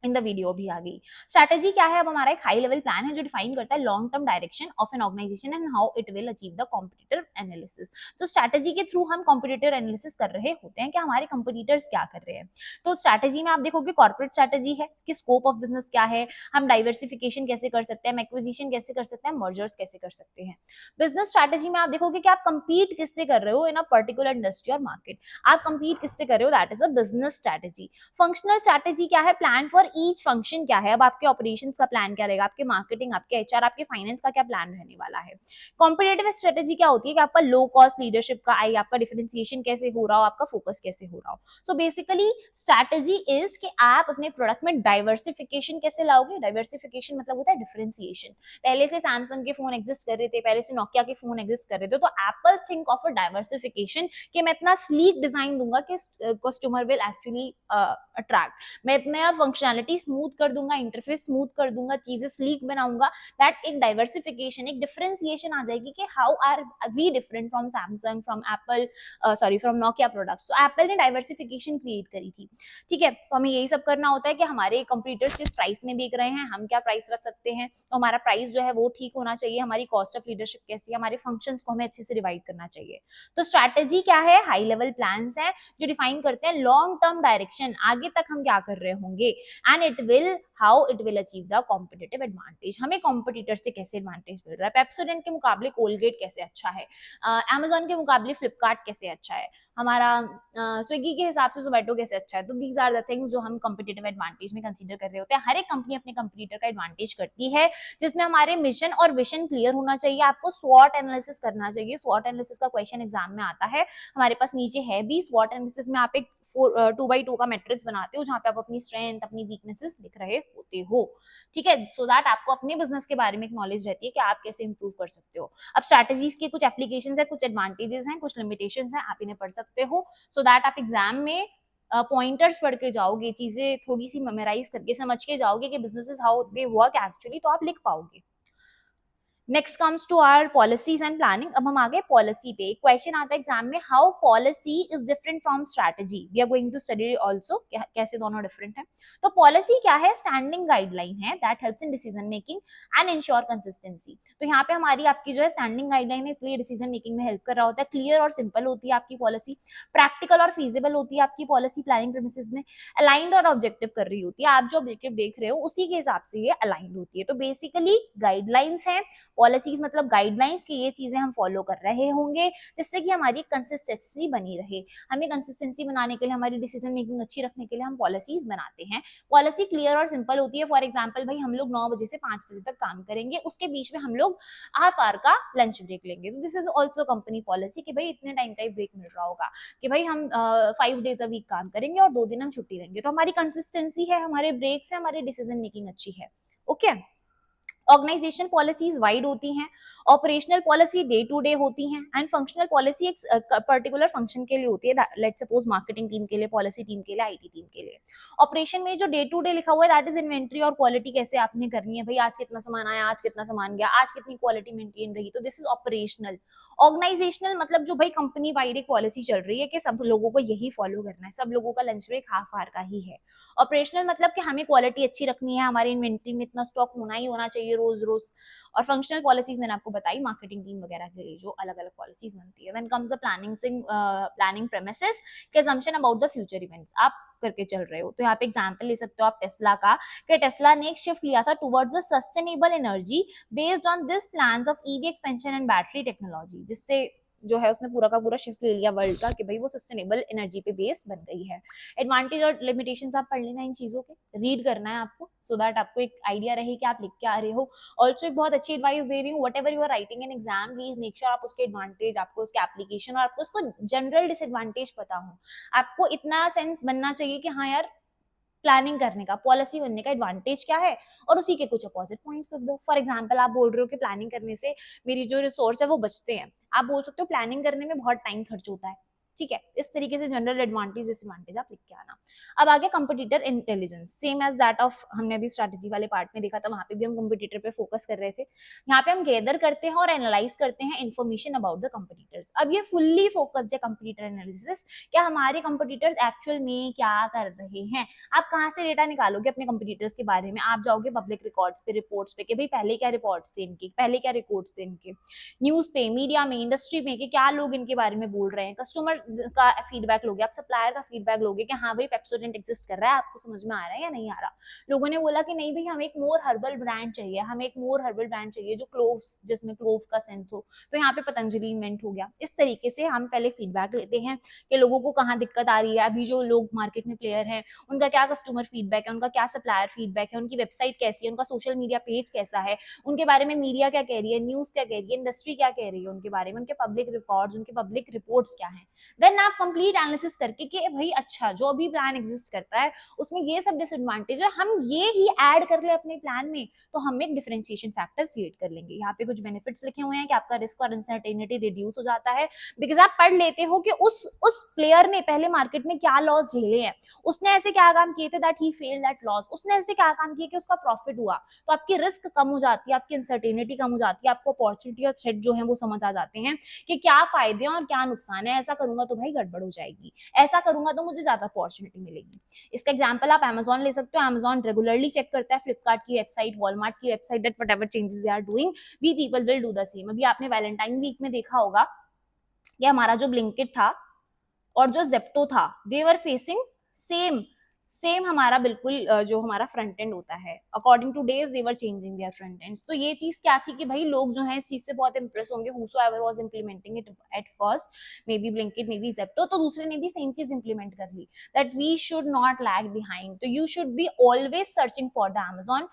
in the video भी आ गई। स्ट्रैटेजी क्या है, अब हमारा एक हाई लेवल प्लान है जो डिफाइन करता है long term direction of an organization and how it will achieve the competitor analysis. तो स्ट्रैटेजी के थ्रू हम कॉम्पिटिटर एनालिसिस कर रहे होते हैं कि हमारे कंपटीटर्स क्या कर रहे हैं। तो स्ट्रैटेजी में आप देखोगे कॉर्पोरेट स्ट्रैटेजी है कि स्कोप ऑफ बिजनेस क्या है, हम डाइवर्सिफिकेशन कैसे कर सकते हैं, एक्विजिशन कैसे कर सकते हैं, मर्जर्स कैसे कर सकते हैं। बिजनेस स्ट्रैटेजी में आप देखोगे कि आप कंपीट किससे कर रहे हो इन अ पर्टिकुलर इंडस्ट्री और मार्केट, आप कंपीट किससे कर रहे हो, that is a business strategy. Functional strategy क्या है, प्लान फॉर ईच फंक्शन क्या है, अब आपके ऑपरेशंस का प्लान क्या रहेगा, आपके मार्केटिंग, आपके एचआर, आपके फाइनेंस का क्या प्लान रहने वाला है। कॉम्पिटेटिव स्ट्रेटेजी क्या होती है कि आपका लो कॉस्ट लीडरशिप का आई, आपका डिफरेंशिएशन कैसे हो रहा हो, आपका फोकस कैसे हो रहा हो। सो बेसिकली स्ट्रैटेजी इज कि आप अपने प्रोडक्ट में डाइवर्सिफिकेशन कैसे लाओगे। डाइवर्सिफिकेशन मतलब होता है डिफरेंशिएशन। पहले से सैमसंग के फोन एग्जिस्ट कर रहे थे, पहले से नोकिया के फोन एग्जिस्ट कर रहे थे, तो Apple think of a diversification कि मैं इतना स्लीक डिजाइन दूंगा कि कस्टमर विल एक्चुअली अट्रैक्ट, मैं इतना फंक्शनैलिटी फंक्शनैलिटी स्मूथ कर दूंगा, इंटरफेस स्मूथ कर दूंगा, चीजें स्लीक बनाऊंगा, दैट एक डाइवर्सिफिकेशन, एक डिफरेंशिएशन आ जाएगी कि how are we different from Samsung, from Apple, sorry from Nokia products. तो एप्पल ने डाइवर्सिफिकेशन क्रिएट करी थी, ठीक है। तो हमें यही सब करना होता है कि हमारे कंप्यूटर्स किस प्राइस में बिक रहे हैं, हम क्या प्राइस रख सकते हैं, तो हमारा प्राइस जो है वो ठीक होना चाहिए, हमारी कॉस्ट ऑफ लीडरशिप कैसी है, हमारे फंक्शंस को हमें अच्छे से डिवाइड करना चाहिए। तो स्ट्रैटेजी क्या है, हाई लेवल प्लान्स है जो डिफाइन करते हैं लॉन्ग टर्म डायरेक्शन, आगे तक हम क्या कर रहे होंगे, and it will how it will achieve the competitive advantage, हमें कॉम्पिटिटर से कैसे एडवांटेज मिल रहा है, पेप्सोडेंट के मुकाबले कोलगेट कैसे अच्छा है, अमेजोन के मुकाबले फ्लिपकार्ट कैसे अच्छा है, हमारा स्विगी के हिसाब से जोमेटो कैसे अच्छा है। तो दीज आर द थिंग्स जो हम कॉम्पिटिटिव एडवांटेज में कंसीडर कर रहे होते हैं। हर एक कंपनी अपने कंपटीटर का एडवांटेज करती है, जिसमें हमारे मिशन और विजन क्लियर होना चाहिए, आपको स्वॉट एनालिसिस करना चाहिए। स्वॉट एनालिसिस का क्वेश्चन एग्जाम में आता है, हमारे पास नीचे है भी। स्वॉट एनालिसिस में आप एक 2x2 का मैट्रिक्स बनाते हो जहां पे आप अपनी स्ट्रेंथ, अपनी वीकनेसेस लिख रहे होते हो, ठीक है, सो दैट आपको अपने बिजनेस के बारे में एक नॉलेज रहती है कि आप कैसे इंप्रूव कर सकते हो। अब स्ट्रैटेजीज के कुछ एप्लीकेशंस है, कुछ एडवांटेजेस हैं, कुछ लिमिटेशंस हैं, आप इन्हें पढ़ सकते हो, सो दैट आप एग्जाम में पॉइंटर्स पढ़ के जाओगे, चीजें थोड़ी सी मेमोराइज करके समझ के जाओगे कि businesses how they work actually, तो आप लिख पाओगे। Next comes to our policies and planning. अब हम आ गए पॉलिसी पे। क्वेश्चन आता है एग्जाम में, how policy is different from strategy, we are going to study also, कैसे दोनों डिफरेंट है। तो पॉलिसी क्या है, स्टैंडिंग गाइडलाइन है that helps in decision making and ensure consistency. तो यहाँ पे हमारी आपकी जो है स्टैंडिंग गाइडलाइन है, इसलिए डिसीजन मेकिंग में हेल्प कर रहा होता है। क्लियर और सिंपल होती है आपकी पॉलिसी, प्रैक्टिकल और फीजिबल होती है आपकी पॉलिसी प्लानिंग प्रेमिसेस में, अलाइंड और ऑब्जेक्टिव कर रही होती है, आप जो ऑब्जेक्टिव देख रहे हो उसी के हिसाब से ये अलाइंड होती है। तो बेसिकली गाइडलाइंस है, पॉलिसीज मतलब गाइडलाइंस की ये चीजें हम फॉलो कर रहे होंगे, जिससे कि हमारी कंसिस्टेंसी बनी रहे। हमें कंसिस्टेंसी बनाने के लिए, हमारी डिसीजन मेकिंग अच्छी रखने के लिए हम पॉलिसीज बनाते हैं। पॉलिसी क्लियर और सिंपल होती है। फॉर एग्जाम्पल भाई हम लोग 9 बजे से 5 बजे तक काम करेंगे, उसके बीच में हम लोग हाफ आवर का लंच ब्रेक लेंगे, तो this is also company policy कि भाई इतने टाइम का ही ब्रेक मिल रहा होगा, कि भाई हम 5 डेज अ वीक काम करेंगे और 2 दिन हम छुट्टी लेंगे। तो हमारी कंसिस्टेंसी है, हमारे ब्रेक से हमारी डिसीजन मेकिंग अच्छी है। ओके, ऑर्गेनाइजेशन पॉलिसीज वाइड होती हैं, operational policy day to day होती हैं, एंड फंक्शनल पॉलिसी एक पर्टिकुलर फंक्शन के लिए होती है, लेट्स सपोज मार्केटिंग टीम के लिए, पॉलिसी टीम के लिए, आईटी टीम के लिए। ऑपरेशन में जो डे टू डे लिखा हुआ है दैट इज इन्वेंट्री और क्वालिटी कैसे आपने करनी है, भाई आज कितना सामान आया, आज कितना सामान गया, आज कितनी क्वालिटी मेंटेन रही, तो दिस इज ऑपरेशनल। ऑर्गेनाइजेशनल मतलब जो भाई कंपनी वाइड एक पॉलिसी चल रही है कि सब लोगों को यही फॉलो करना है, सब लोगों का लंच ब्रेक हाफ आवर का ही है। ऑपरेशनल मतलब कि हमें क्वालिटी अच्छी रखनी है, हमारी इन्वेंट्री में इतना स्टॉक होना ही होना चाहिए रोज रोज। और फंक्शनल पॉलिसीज मैंने आपको बताई मार्केटिंग टीम वगैरह के लिए जो अलग अलग पॉलिसीज बनती है। Then comes the planning premises के assumption about the future events, आप करके चल रहे हो। तो यहाँ पे एग्जांपल ले सकते हो आप टेस्ला का, कि टेस्ला ने एक शिफ्ट लिया था towards the sustainable energy based on this plans of EV expansion and battery technology, जिससे जो है उसने पूरा का पूरा शिफ्ट ले लिया वर्ल्ड का कि भाई वो सस्टेनेबल एनर्जी पे बेस बन गई है। एडवांटेज और लिमिटेशंस आप पढ़ लेना इन चीजों के, रीड करना है आपको, सो दैट आपको एक आइडिया रहे कि आप लिख के आ रहे हो। ऑल्सो एक बहुत अच्छी एडवाइस दे रही हूँ, whatever you are writing in exam please make sure आप उसके एडवांटेज, आपको उसके एप्लीकेशन और आपको उसको जनरल डिसएडवांटेज पता हो। आपको इतना सेंस बनना चाहिए कि हाँ यार प्लानिंग करने का, पॉलिसी बनने का एडवांटेज क्या है, और उसी के कुछ अपोजिट पॉइंट्स लिख दो। फॉर एग्जांपल आप बोल रहे हो कि प्लानिंग करने से मेरी जो रिसोर्स है वो बचते हैं, आप बोल सकते हो प्लानिंग करने में बहुत टाइम खर्च होता है, ठीक है। इस तरीके से जनरल एडवांटेज डिसएडवांटेज आप लिख के आना। अब आगे competitor intelligence, same as that of हमने अभी स्ट्रैटेजी वाले पार्ट में देखा था, वहां पे भी हम कंपटीटर पे फोकस कर रहे थे। यहाँ पे हम गैदर करते हैं और एनालाइज करते हैं इन्फॉर्मेशन अबाउट द कंपटीटर्स। अब ये फुल्ली फोकस्ड है कंपटीटर एनालिसिस, क्या हमारे कंपटीटर्स एक्चुअल में क्या कर रहे हैं। आप कहाँ से डेटा निकालोगे अपने कंपटीटर्स के बारे में, आप जाओगे पब्लिक रिकॉर्ड्स पे, रिपोर्ट्स पे, कि भाई पहले क्या रिपोर्ट्स थे इनके, पहले क्या रिकॉर्ड्स थे इनके, न्यूज पे, मीडिया में, इंडस्ट्री में, कि क्या लोग इनके बारे में बोल रहे हैं, कस्टमर का फीडबैक लोगे, आप सप्लायर का फीडबैक लोगे कि हाँ भाई पेप्सोडेंट एग्जिस्ट कर रहा है, आपको समझ में आ रहा है या नहीं आ रहा। लोगों ने बोला कि नहीं भाई हमें एक मोर हर्बल ब्रांड चाहिए, हमें एक मोर हर्बल ब्रांड चाहिए जो क्लोव्स, जिसमें क्लोव्स का सेंस हो, तो यहाँ पे पतंजलि इन्वेंट हो गया। इस तरीके से हम पहले फीडबैक लेते हैं कि लोगों को कहाँ दिक्कत आ रही है, अभी जो लोग मार्केट में प्लेयर हैं उनका क्या कस्टमर फीडबैक है, उनका क्या सप्लायर फीडबैक है, उनकी वेबसाइट कैसी है, उनका सोशल मीडिया पेज कैसा है, उनके बारे में मीडिया क्या कह रही है, न्यूज क्या कह रही है, इंडस्ट्री क्या कह रही है उनके बारे में, उनके पब्लिक रिकॉर्ड्स, उनके पब्लिक रिपोर्ट्स क्या है। देन आप कंप्लीट एनालिसिस करके कि भाई अच्छा जो भी प्लान एग्जिस्ट करता है उसमें ये सब डिसएडवांटेज है, हम ये ही ऐड कर ले अपने प्लान में, तो हम एक डिफरेंशिएशन फैक्टर क्रिएट कर लेंगे। यहाँ पे कुछ बेनिफिट्स लिखे हुए हैं कि आपका रिस्क और अनसर्टेनिटी रिड्यूस हो जाता है, बिकॉज आप पढ़ लेते हो कि उस प्लेयर ने पहले मार्केट में क्या लॉस झेले हैं, उसने ऐसे क्या काम किए थे that he failed that loss, उसने ऐसे क्या काम किए कि उसका प्रॉफिट हुआ। तो आपकी रिस्क कम हो जाती है, आपकी अनसर्टेनिटी कम हो जाती है, आपको अपॉर्चुनिटी और थ्रेट जो है वो समझ आ जाते हैं कि क्या फायदे हैं और क्या नुकसान है। ऐसा करूंगा तो भाई गड़बड़ हो जाएगी, ऐसा करूंगा तो मुझे ज्यादा अपॉर्चुनिटी मिलेगी। इसका एग्जांपल आप अमेजॉन ले सकते हो। अमेजॉन रेगुलरली चेक करता है फ्लिपकार्ट की वेबसाइट, वॉलमार्ट की website, that whatever changes they are doing we people will do the same. अभी आपने वैलेंटाइन वीक में देखा होगा कि हमारा जो ब्लिंकिट था और जो जेप्टो था, दे वर फेसिंग सेम सेम हमारा बिल्कुल जो हमारा फ्रंट एंड होता है, according two days they were changing their front ends. तो ये चीज क्या थी कि भाई लोग जो है इस चीज से बहुत इंप्रेस होंगे, whosoever was implementing it at first, maybe Blinkit, maybe Zepto, तो दूसरे ने भी सेम चीज इंप्लीमेंट कर ली, that we should not lag behind। तो you should be always searching for the Amazon,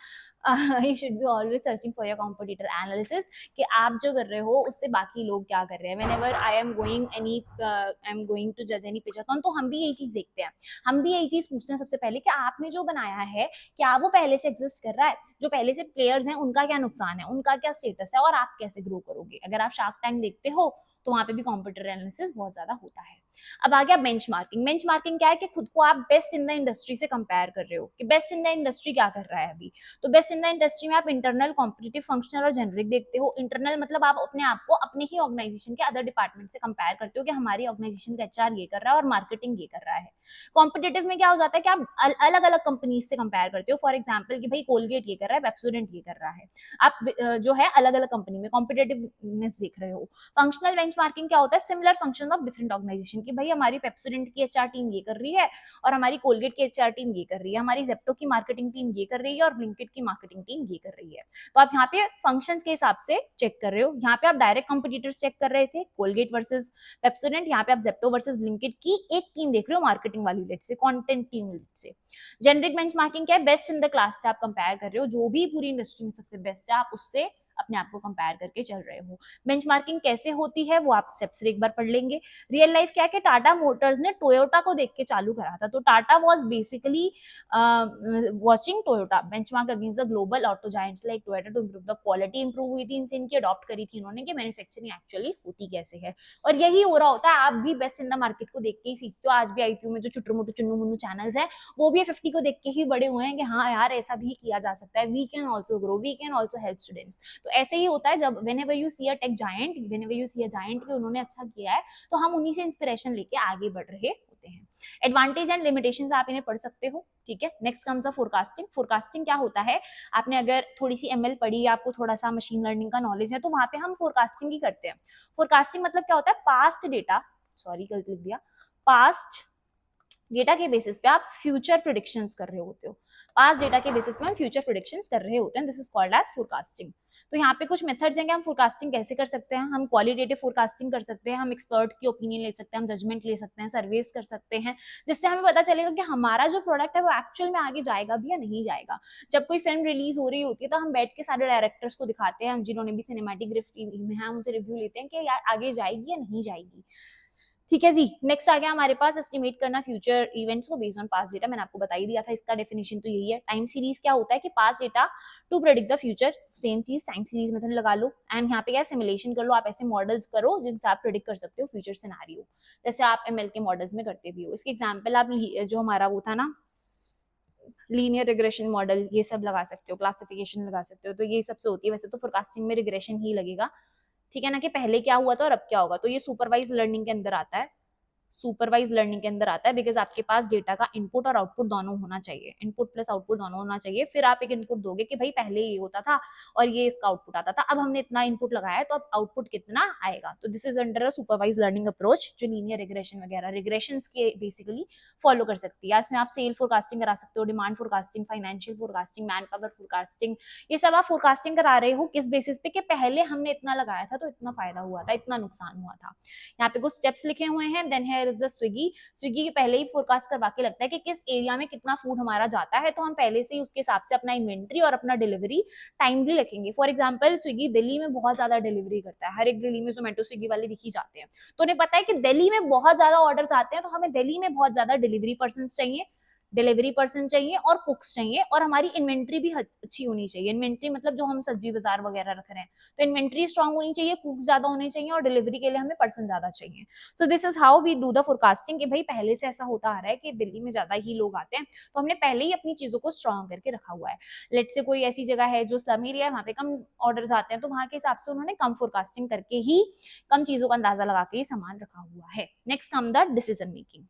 you should be always searching for your competitor analysis कि आप जो कर रहे हो उससे बाकी लोग क्या कर रहे हैं। whenever I am going any I am going to judge any pitch account, तो हम भी यही चीज देखते हैं, हम भी यही चीज पूछते हैं सबसे पहले कि आपने जो बनाया है क्या वो पहले से एग्जिस्ट कर रहा है, जो पहले से प्लेयर्स हैं उनका क्या नुकसान है, उनका क्या स्टेटस है, और आप कैसे ग्रो करोगे। अगर आप शार्क टैंक देखते हो तो वहां पे भी कॉम्पिटिटर एनालिसिस बहुत ज्यादा होता है। अब आ गया बेंचमार्किंग। बेंचमार्किंग क्या है कि खुद को आप बेस्ट इन द इंडस्ट्री से कंपेयर कर रहे हो कि बेस्ट इन द इंडस्ट्री क्या कर रहा है अभी। तो बेस्ट इन द इंडस्ट्री में आप इंटरनल, कॉम्पिटिटिव, फंक्शनल और जेनरिक देखते हो। इंटरनल मतलब आप अपने आप को अपने ही ऑर्गेनाइजेशन के अदर डिपार्टमेंट से कंपेयर करते हो कि हमारी ऑर्गेनाइजेशन का एचआर ये कर रहा है और मार्केटिंग ये कर रहा है। कॉम्पिटिटिव में क्या हो जाता है कि आप अलग अलग कंपनीज से कंपेयर करते हो। फॉर एग्जाम्पल कि भाई कोलगेट ये कर रहा है, पेप्सोडेंट ये कर रहा है, आप जो है अलग अलग कंपनी में कॉम्पिटिटिवनेस देख रहे हो। फंक्शनल बेंचमार्किंग क्या होता है, similar function of different organization की भाई हमारी पेप्सोडेंट की एचआर टीम ये कर रही है और हमारी कोलगेट की एचआर टीम ये कर रही है, हमारी जेप्टो की मार्केटिंग टीम ये कर रही है और ब्लिंकिट की मार्केटिंग टीम ये कर रही है। तो आप यहाँ पे फंक्शंस के हिसाब से चेक कर रहे हो। यहाँ पे आप डायरेक्ट कंपटीटर्स चेक कर रहे थे, कोलगेट वर्सेस पेप्सोडेंट, यहाँ पे आप जेप्टो वर्सेस ब्लिंकिट की एक टीम देख रहे हो मार्केटिंग वाली लेट से, कंटेंट टीम लेट से। जेनरिक बेंचमार्किंग क्या है, बेस्ट इन द क्लास से आप कंपेयर कर रहे हो, जो भी पूरी इंडस्ट्री में सबसे बेस्ट है आप उससे अपने आप को कंपेयर करके चल रहे हो। बेंचमार्किंग कैसे होती है वो आप स्टेप्स एक बार पढ़ लेंगे। रियल लाइफ क्या है कि टाटा मोटर्स ने टोयोटा को देख के चालू करा था। तो Tata was basically watching Toyota benchmark against the global auto giants like Toyota to improve the quality. Improve हुई थी इनसे, इनकी अडॉप्ट करी थी इन्होंने कि मैन्युफैक्चरिंग एक्चुअली होती कैसे है। और यही हो रहा होता है, आप भी बेस्ट इन द मार्केट को देख के ही सीखते हो। आज भी आईपीओ में जो चुट्टू मुट्टू चुन्नू मुन्नू चैनल्स हैं वो भी 50 को देख के ही बड़े हुए हैं कि हाँ यार ऐसा भी किया जा सकता है, we can also grow, we can also help students. तो ऐसे ही होता है जब whenever you see a tech giant, whenever you see a giant कि उन्होंने अच्छा किया है तो हम उन्हीं से इंस्पिरेशन लेके आगे बढ़ रहे होते हैं। एडवांटेज एंड लिमिटेशंस आप इन्हें पढ़ सकते हो, ठीक है। Next comes a forecasting. Forecasting क्या होता है, आपने अगर थोड़ी सी एमएल पढ़ी, आपको थोड़ा सा मशीन लर्निंग का नॉलेज है तो वहां पे हम फोरकास्टिंग ही करते हैं। फोरकास्टिंग मतलब क्या होता है, पास्ट डेटा, सॉरी गलत लिख दिया, पास्ट डेटा के बेसिस पे आप फ्यूचर प्रिडिक्शंस कर रहे होते हो। पास्ट डेटा के बेसिस पे हम फ्यूचर प्रिडिक्शंस कर रहे होते हैं, this is called as forecasting. तो यहाँ पे कुछ मेथड्स हैं कि हम फोरकास्टिंग कैसे कर सकते हैं। हम क्वालिटेटिव फोरकास्टिंग कर सकते हैं, हम एक्सपर्ट की ओपिनियन ले सकते हैं, हम जजमेंट ले सकते हैं, सर्वेस कर सकते हैं, जिससे हमें पता चलेगा कि हमारा जो प्रोडक्ट है वो एक्चुअल में आगे जाएगा भी या नहीं जाएगा। जब कोई फिल्म रिलीज हो रही होती है तो हम बैठ के सारे डायरेक्टर्स को दिखाते हैं, हम जिन्होंने भी सिनेमैटिक ग्रिफ्ट में है हम उनसे रिव्यू लेते हैं कि यार आगे जाएगी या नहीं जाएगी, ठीक है जी। नेक्स्ट आ गया हमारे पास एस्टिमेट करना फ्यूचर इवेंट्स को बेस्ड ऑन पास्ट डेटा। मैंने आपको बता ही दिया था, इसका डेफिनेशन तो यही है। टाइम सीरीज क्या होता है कि past data to predict the future, same चीज टाइम सीरीज मेथड लगा लो एंड यहाँ पे क्या सिमुलेशन कर लो, आप ऐसे मॉडल्स करो जिनसे आप प्रेडिक्ट कर सकते हो फ्यूचर सिनेरियो, जैसे आप एमएल के मॉडल्स में करते भी हो। इसके एग्जाम्पल आप जो हमारा वो था ना लीनियर रिग्रेशन मॉडल, ये सब लगा सकते हो, क्लासिफिकेशन लगा सकते हो, तो ये सबसे होती है। वैसे तो फोरकास्टिंग में रिग्रेशन ही लगेगा, ठीक है ना, कि पहले क्या हुआ था और अब क्या होगा। तो ये सुपरवाइज लर्निंग के अंदर आता है, सुपरवाइज लर्निंग के अंदर आता है, बिकॉज आपके पास डेटा का इनपुट और आउटपुट दोनों होना चाहिए, इनपुट प्लस आउटपुट दोनों होना चाहिए। फिर आप एक इनपुट दोगे कि भाई पहले ये होता था और ये इसका आउटपुट आता था, अब हमने इतना इनपुट लगाया है तो अब आउटपुट कितना आएगा। तो this is under a supervise learning approach, जो लीनियर रिग्रेशन वगैरह रिग्रेशन के बेसिकली फॉलो कर सकती है। इसमें आप सेल फोरकास्टिंग करा सकते हो, demand forecasting, financial forecasting, man power forecasting, ये सब आप फोरकास्टिंग करा रहे हो किस बेसिस पे कि पहले हमने इतना लगाया था तो इतना फायदा हुआ था, इतना नुकसान हुआ था। यहाँ पे कुछ स्टेप्स लिखे हुए हैं। देन है there is the Swiggy. Swiggy के पहले ही फोरकास्ट करवा के लगता है कि किस एरिया में कितना फूड हमारा जाता है, तो हम पहले से ही उसके हिसाब से अपना इन्वेंट्री और अपना डिलीवरी टाइमली रखेंगे। फॉर एग्जाम्पल स्विगी दिल्ली में बहुत ज्यादा डिलीवरी करता है, हर एक दिल्ली में जोमेटो स्विगी वाले दिख ही जाते हैं, तो उन्हें पता है कि दिल्ली में बहुत ज्यादा ऑर्डर्स आते हैं, तो हमें दिल्ली में बहुत ज्यादा डिलीवरी पर्सन चाहिए और कुक्स चाहिए, और हमारी इन्वेंट्री भी अच्छी होनी चाहिए। इन्वेंट्री मतलब जो हम सब्जी बाजार वगैरह रख रहे हैं, तो इन्वेंट्री स्ट्रांग होनी चाहिए, कुक्स ज्यादा होने चाहिए, और डिलीवरी के लिए हमें पर्सन ज्यादा चाहिए। So this is how we do the forecasting, कि भाई पहले से ऐसा होता आ रहा है कि दिल्ली में ज्यादा ही लोग आते हैं, तो हमने पहले ही अपनी चीजों को स्ट्रांग करके रखा हुआ है। लेट से कोई ऐसी जगह है जो स्लम एरिया है, वहां पे कम ऑर्डर्स आते हैं, तो वहां के हिसाब से उन्होंने कम फोरकास्टिंग करके ही, कम चीजों का अंदाजा लगा के ही सामान रखा हुआ है। Next come the decision making.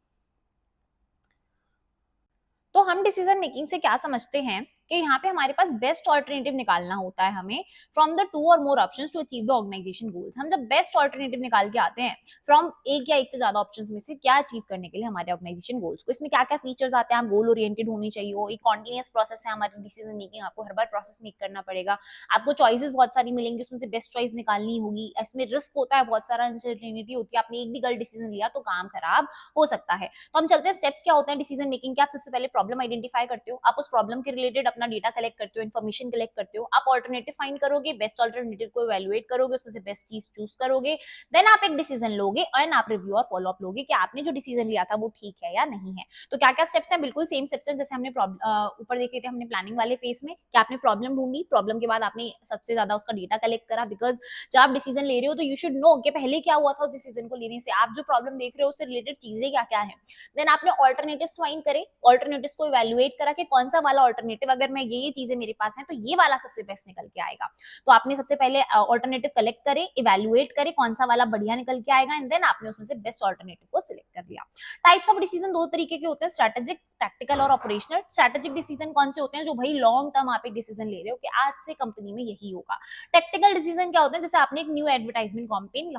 तो हम डिसीजन मेकिंग से क्या समझते हैं कि यहाँ पे हमारे पास बेस्ट ऑल्टरनेटिव निकालना होता है हमें फ्रॉम द 2 और more options to achieve the organization goals. हम जब बेस्ट ऑल्टरनेटिव निकाल के आते हैं फ्रॉम एक या एक से ज्यादा ऑप्शंस में से क्या अचीव करने के लिए हमारे ऑर्गेनाइजेशन गोल्स को, इसमें क्या क्या फीचर्स आते हैं, आप गोल ओरिएंटेड होनी चाहिए, एक कॉन्टिन्यूअस प्रोसेस है हमारी डिसीजन मेकिंग, आपको हर बार प्रोसेस मेक करना पड़ेगा, आपको चॉइसेस बहुत सारी मिलेंगी, उसमें से बेस्ट चॉइस निकालनी होगी, इसमें रिस्क होता है, बहुत सारा अनसर्टेनिटी होती है, आपने एक भी गलत डिसीजन लिया तो काम खराब हो सकता है। तो हम चलते हैं स्टेप्स क्या होते हैं डिसीजन मेकिंग के। आप सबसे पहले प्रॉब्लम आइडेंटिफाई करते हो, आप उस प्रॉब्लम के रिलेटेड अपना डेटा कलेक्ट करते हो, इन्फॉर्मेशन कलेक्ट करते हो, आप ऑल्टरनेटिव फाइंड करोगे, बेस्ट ऑल्टरनेटिव को इवैल्यूएट करोगे, उसमें से बेस्ट चीज चूज करोगे, देन आप एक डिसीजन लोगे और आप रिव्यू और फॉलो अप लोगे कि आपने जो डिसीजन लिया था वो ठीक है या नहीं है। तो क्या क्या स्टेप्स हैं, बिल्कुल सेम स्टेप्स हैं जैसे हमने ऊपर देखे थे हमने प्लानिंग वाले फेज में, कि आपने प्रॉब्लम ढूंढी, प्रॉब्लम के बाद आपने सबसे ज्यादा उसका डेटा कलेक्ट करा, बिकॉज जब आप डिसीजन ले रहे हो तो यू शुड नो कि पहले क्या हुआ था उस डिसीजन को लेने से, आप जो प्रॉब्लम देख रहे हो उससे रिलेटेड चीजें क्या क्या है। देन आपने ऑल्टरनेटिव्स फाइंड करे, ऑल्टरनेटिव्स को इवैल्यूएट करा कि कौन सा वाला ऑल्टरनेटिव, अगर मैं ये चीजें मेरे पास हैं तो ये वाला सबसे बेस्ट निकल के आएगा। तो आपने सबसे पहले ऑल्टरनेटिव कलेक्ट करे, इवैल्यूएट करे कौन सा वाला बढ़िया निकल के आएगा, एंड देन आपने उसमें से बेस्ट ऑल्टरनेटिव को सिलेक्ट कर लिया। टाइप्स ऑफ डिसीजन दो तरीके के होते हैं, स्ट्रेटेजिक, टैक्टिकल और ऑपरेशनल। स्ट्रेटेजिक डिसीजन कौन से होते हैं, जो भाई लॉन्ग टर्म आप एक डिसीजन ले रहे हो कि आज से कंपनी में यही होगा। टेक्टिकल डिसीजन क्या होते हैं, जैसे आपने एक न्यू एडवर्टाइजमेंट कैंपेन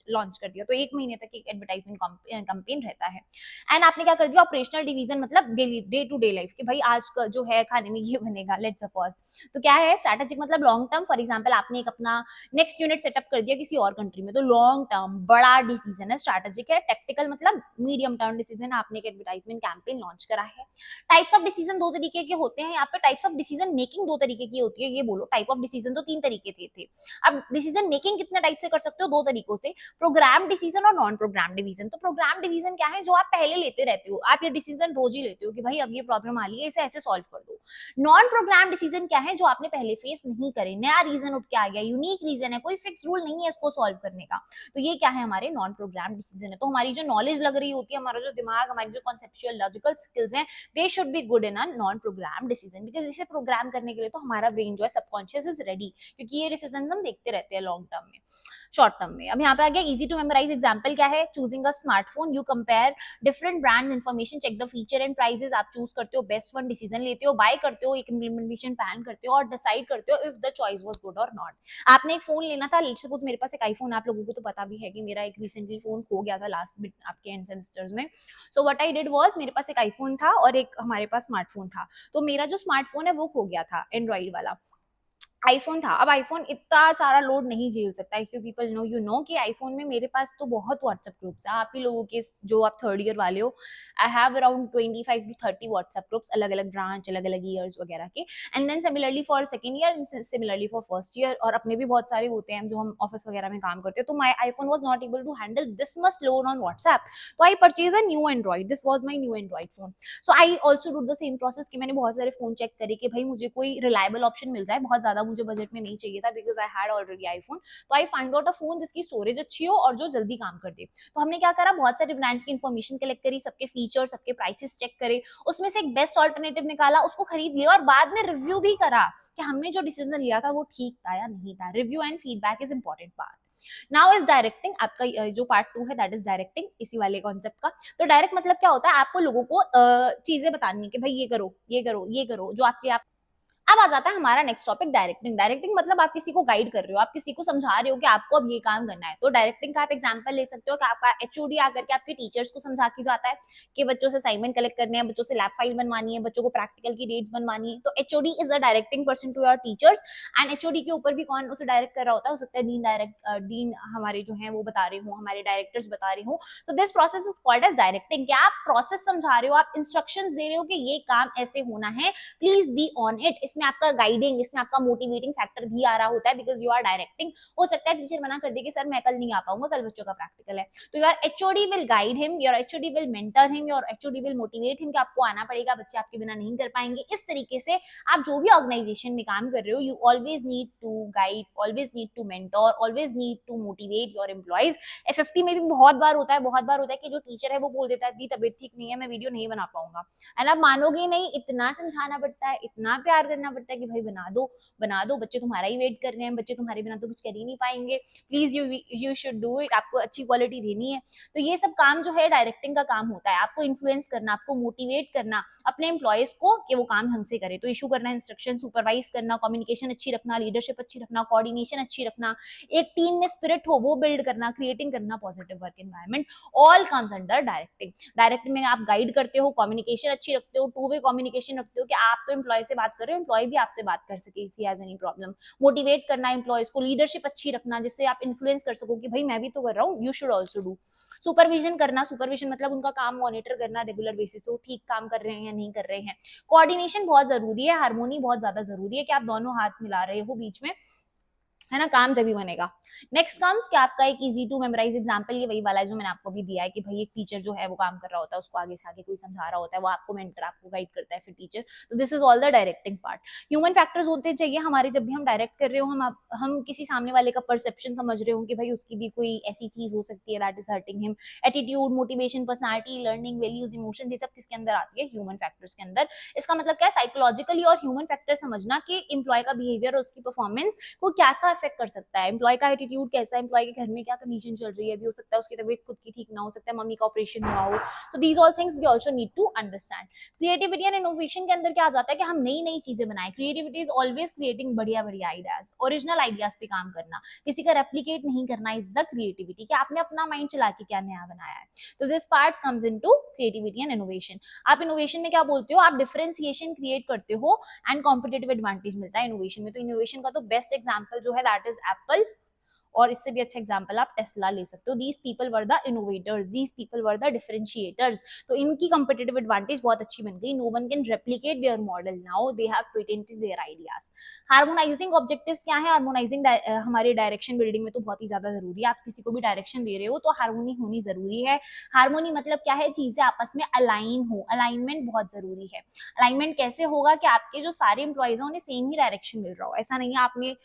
लॉन्च कर दिया, तो एक महीने तक एक एडवर्टाइजमेंट कैंपेन रहता है, एंड आपने क्या कर दिया ऑपरेशनल डिवीजन, मतलब डे टू डे लाइफ, कि भाई आज का जो है खाने में ये बनेगा, लेट्स सपोज। तो क्या है स्ट्रेटेजिक मतलब लॉन्ग टर्म, फॉर एग्जांपल आपने एक अपना नेक्स्ट यूनिट सेटअप कर दिया किसी और कंट्री में, तो लॉन्ग टर्म बड़ा डिसीजन है, स्ट्रेटेजिक है। टेक्टिकल मतलब मीडियम टर्म डिसीजन, आपने एक एडवर्टाइजमेंट कैंपेन लॉन्च करा है। टाइप्स ऑफ डिसीजन दो तरीके के होते हैं, यहाँ पे टाइप्स ऑफ डिसीजन मेकिंग दो तरीके की होती है, ये बोलो टाइप ऑफ डिसीजन तो तीन तरीके थे। अब डिसीजन मेकिंग कितने टाइप से कर सकते हो, दो तरीकों से, प्रोग्राम डिसीजन और नॉन प्रोग्राम डिवीजन। तो प्रोग्राम डिवीजन क्या है, जो आप पहले लेते रहते हो, आप ये डिसीजन रोज ही लेते हो कि भाई अब ये प्रॉब्लम आ रही है, इसे ऐसे सॉल्व कर दो। नॉन प्रोग्राम डिसीजन क्या है, जो आपने पहले फेस नहीं करे, नया रीजन उठ के आ गया, यूनिक रीजन है, कोई फिक्स रूल नहीं है इसको सॉल्व करने का, तो ये क्या है हमारे नॉन प्रोग्राम डिसीजन है। तो हमारी जो नॉलेज लग रही होती है, हमारा जो दिमाग, हमारी जो कॉन्सेप्चुअल लॉजिकल स्किल्स हैं, they should be good in a non program decision, because इसे प्रोग्राम करने के लिए तो हमारा ब्रेन जो है सबकॉन्शियस इज रेडी, क्योंकि ये डिसीजन हम देखते रहते हैं लॉन्ग टर्म में, शॉर्ट टर्म में। अब यहाँ पे आ गया इजी टू मेमोराइज एग्जांपल क्या है, choosing a smartphone, you compare different brand information, check the feature and prices, आप चूज करते हो बेस्ट वन, डिसीजन लेते हो, बाय करते हो, एक इम्प्लीमेंटेशन प्लान करते हो और डिसाइड करते हो if the choice was good और नॉट। आपने एक फोन लेना था, लेट्स सपोज मेरे पास एक आईफोन, आप लोगों को तो पता भी है कि मेरा एक रिसेंटली फोन खो गया था लास्ट बिट आपके एंड सेमेस्टर्स में। So what I did was, मेरे पास एक आईफोन था और एक हमारे पास स्मार्टफोन था, तो मेरा जो स्मार्टफोन है वो खो गया था, एंड्रॉइड वाला आईफोन था। अब आईफोन इतना सारा लोड नहीं झेल सकता, if you people know you know कि आईफोन में मेरे पास तो बहुत व्हाट्सएप ग्रुप्स है, आप ही लोगों के जो आप थर्ड ईयर वाले हो, I have around 25 to 30 WhatsApp groups, अलग अलग ब्रांच, अलग अलग ईयर्स वगैरह के, and then similarly for second year and similarly for first year, और अपने भी बहुत सारे होते हैं जो हम ऑफिस वगैरह में काम करते हैं, तो my iPhone was not able to handle this much load on WhatsApp, तो I purchase a new Android, this was my new Android phone. So I also do the same process कि मैंने बहुत सारे फोन चेक करे कि भाई मुझे कोई रिलायबल ऑप्शन मिल जाए, बहुत ज्यादा मुझे बजट में नहीं चाहिए था, because I had already iPhone, तो I find out a phone जिसकी स्टोरेज अच्छी हो और जो जल्दी काम कर दे। तो हमने क्या करा, बहुत सारे ब्रांड की इन्फॉर्मेशन कलेक्ट करी, सबके फीचर्स, सबके प्राइसेस चेक करे, उसमें से एक बेस्ट ऑल्टरनेटिव निकाला, उसको खरीद लिया और बाद में रिव्यू भी करा कि हमने जो डिसीजन लिया था वो ठीक था या नहीं था। Review and feedback is important part. Now is directing, आपका जो पार्ट 2 है दैट इज डायरेक्टिंग, इसी वाले कॉन्सेप्ट का। तो डायरेक्ट मतलब क्या होता है, आपको लोगों को चीजें बतानी है कि भाई ये करो, ये करो, ये करो, जो आपके आप अब आ जाता है हमारा नेक्स्ट टॉपिक, डायरेक्टिंग। डायरेक्टिंग मतलब आप किसी को गाइड कर रहे हो, आप किसी को समझा रहे हो कि आपको अब ये काम करना है। तो डायरेक्टिंग का आप एग्जांपल ले सकते हो कि आपका एचओडी आकर के आपके टीचर्स को समझा के जाता है कि बच्चों से असाइनमेंट कलेक्ट करने हैं, बच्चों से लैब फाइल बनवानी है, बच्चों को प्रैक्टिकल की डेट्स बनवानी है। तो HOD is a directing person to your teachers. And HOD के ऊपर भी कौन उसे डायरेक्ट कर रहा होता है, हो सकता है डीन हमारे जो है वो बता रहे हो, हमारे डायरेक्टर्स बता रहे हो। तो this process is called as directing. क्या आप प्रोसेस समझा रहे हो, आप इंस्ट्रक्शंस दे रहे हो कि ये काम ऐसे होना है, प्लीज बी ऑन इट। इसमें आपका गाइडिंग, इसमें आपका मोटिवेटिंग फैक्टर भी आ रहा होता है, बिकॉज यू आर डायरेक्टिंग। हो सकता है टीचर मना कर दे कि सर मैं कल नहीं आ पाऊंगा, कल बच्चों का प्रैक्टिकल है। तो your HOD will guide him, your HOD will mentor him, your HOD will motivate him कि आपको आना पड़ेगा, बच्चे आपके बिना नहीं कर पाएंगे। इस तरीके से आप जो भी ऑर्गेनाइजेशन में काम कर रहे हो, you always need to guide, always need to mentor, always need to motivate your employees. FFT में भी बहुत बार होता है, बहुत बार होता है कि जो टीचर है वो बोल देता है दी तबीयत ठीक नहीं है, मैं वीडियो नहीं बना पाऊंगा। एंड आप मानोगे नहीं, इतना समझाना पड़ता है, इतना प्यार करना पड़ता है कि भाई बना दो, बना दो, बच्चे तुम्हारा ही वेट कर रहे हैं, बच्चे तुम्हारे बिना तो कुछ कर ही नहीं पाएंगे, please you should do it, आपको अच्छी क्वालिटी देनी है। तो ये सब काम जो है डायरेक्टिंग का काम होता है, आपको इन्फ्लुएंस करना, आपको मोटिवेट करना अपने एम्प्लॉयज को कि वो काम ढंग से करे। तो इशू करना इंस्ट्रक्शन, सुपरवाइज करना, कम्युनिकेशन अच्छी रखना, लीडरशिप अच्छी रखना, कोऑर्डिनेशन अच्छी रखना, एक टीम में स्पिरिट हो वो बिल्ड करना, क्रिएटिंग करना positive work environment, all comes under directing. Directing में आप गाइड करते हो, कम्युनिकेशन अच्छी रखते हो, टू वे कम्युनिकेशन रखते हो कि आप तो एम्प्लॉय से बात कर रहे हो, एम्प्लॉय भी आपसे बात कर सके if he has any problem. Motivate करना एम्प्लॉयज को, लीडरशिप अच्छी रखना जिससे आप इन्फ्लुएंस कर सको कि भाई मैं भी तो कर रहा हूँ, you should also do. Supervision करना, सुपरविजन मतलब उनका काम मॉनिटर करना रेगुलर बेसिस पे, वो ठीक काम कर रहे हैं या नहीं कर रहे हैं। कोऑर्डिनेशन बहुत जरूरी है, हार्मोनी बहुत ज्यादा जरूरी है कि आप दोनों हाथ मिला रहे हो बीच में, है ना, काम जब भी बनेगा। नेक्स्ट कम्स कि आपका एक इजी टू मेमोराइज एग्जांपल, ये वही वाला है जो मैंने आपको भी दिया है कि भाई एक टीचर जो है वो काम कर रहा होता है, उसको आगे से आगे कोई समझा रहा होता है, वो आपको मेंटर, आपको गाइड करता है, फिर टीचर। तो this is all the directing part. Human factors होते चाहिए हमारे, जब भी हम डायरेक्ट कर रहे हो, हम किसी सामने वाले का परसेप्शन समझ रहे हो कि भाई उसकी भी कोई ऐसी चीज हो सकती है that is hurting him, attitude, motivation, personality, learning, values, emotions, ये सब किसके अंदर आती है, ह्यूमन फैक्टर्स के अंदर। इसका मतलब क्या है, साइकोलॉजिकली और ह्यूमन फैक्टर समझना कि एम्प्लॉय का बिहेवियर और उसकी परफॉर्मेंस को क्या क्या इफेक्ट कर सकता है, एम्प्लॉय का एटीट्यूड कैसा है, एम्प्लॉय के घर में क्या कंडीशन चल रही है, भी हो सकता है उसकी तबीयत खुद की ठीक ना हो, सकता है मम्मी का ऑपरेशन हुआ हो। तो these all things we also need to understand. Creativity and innovation के अंदर क्या आ जाता है कि हम नई नई चीजें बनाएं। क्रिएटिविटी इज ऑलवेज क्रिएटिंग बढ़िया बढ़िया आइडियाज, ओरिजिनल आइडियाज पे काम करना, किसी का रेप्लिकेट नहीं करना इज द क्रिएटिविटी, कि आपने अपना माइंड चला के क्या नया बनाया है। तो this parts comes into creativity and innovation. आप इनोवेशन में क्या बोलते हो, आप डिफरेंशिएशन क्रिएट करते हो एंड कॉम्पिटेटिव एडवांटेज मिलता है इनोवेशन में। तो इनोवेशन का तो बेस्ट एग्जांपल जो है दैट इज एप्पल, और इससे भी अच्छा एग्जांपल आप टेस्ला ले सकते हो। These people were the innovators, these people were the differentiators. तो इनकी कंपिटिटिव एडवांटेज बहुत अच्छी बन गई। No one can replicate their model, now they have patented their ideas. Harmonising objectives क्या है, हार्मोनाइजिंग हमारे डायरेक्शन बिल्डिंग में तो बहुत ही ज्यादा जरूरी है। आप किसी को भी डायरेक्शन दे रहे हो तो हार्मोनी होनी जरूरी है। हार्मोनी मतलब क्या है, चीजें आपस में अलाइन हो, अलाइनमेंट बहुत जरूरी है। अलाइनमेंट कैसे होगा कि आपके जो सारे एम्प्लॉइज हैं उन्हें सेम ही डायरेक्शन मिल रहा हो। ऐसा नहीं है आपने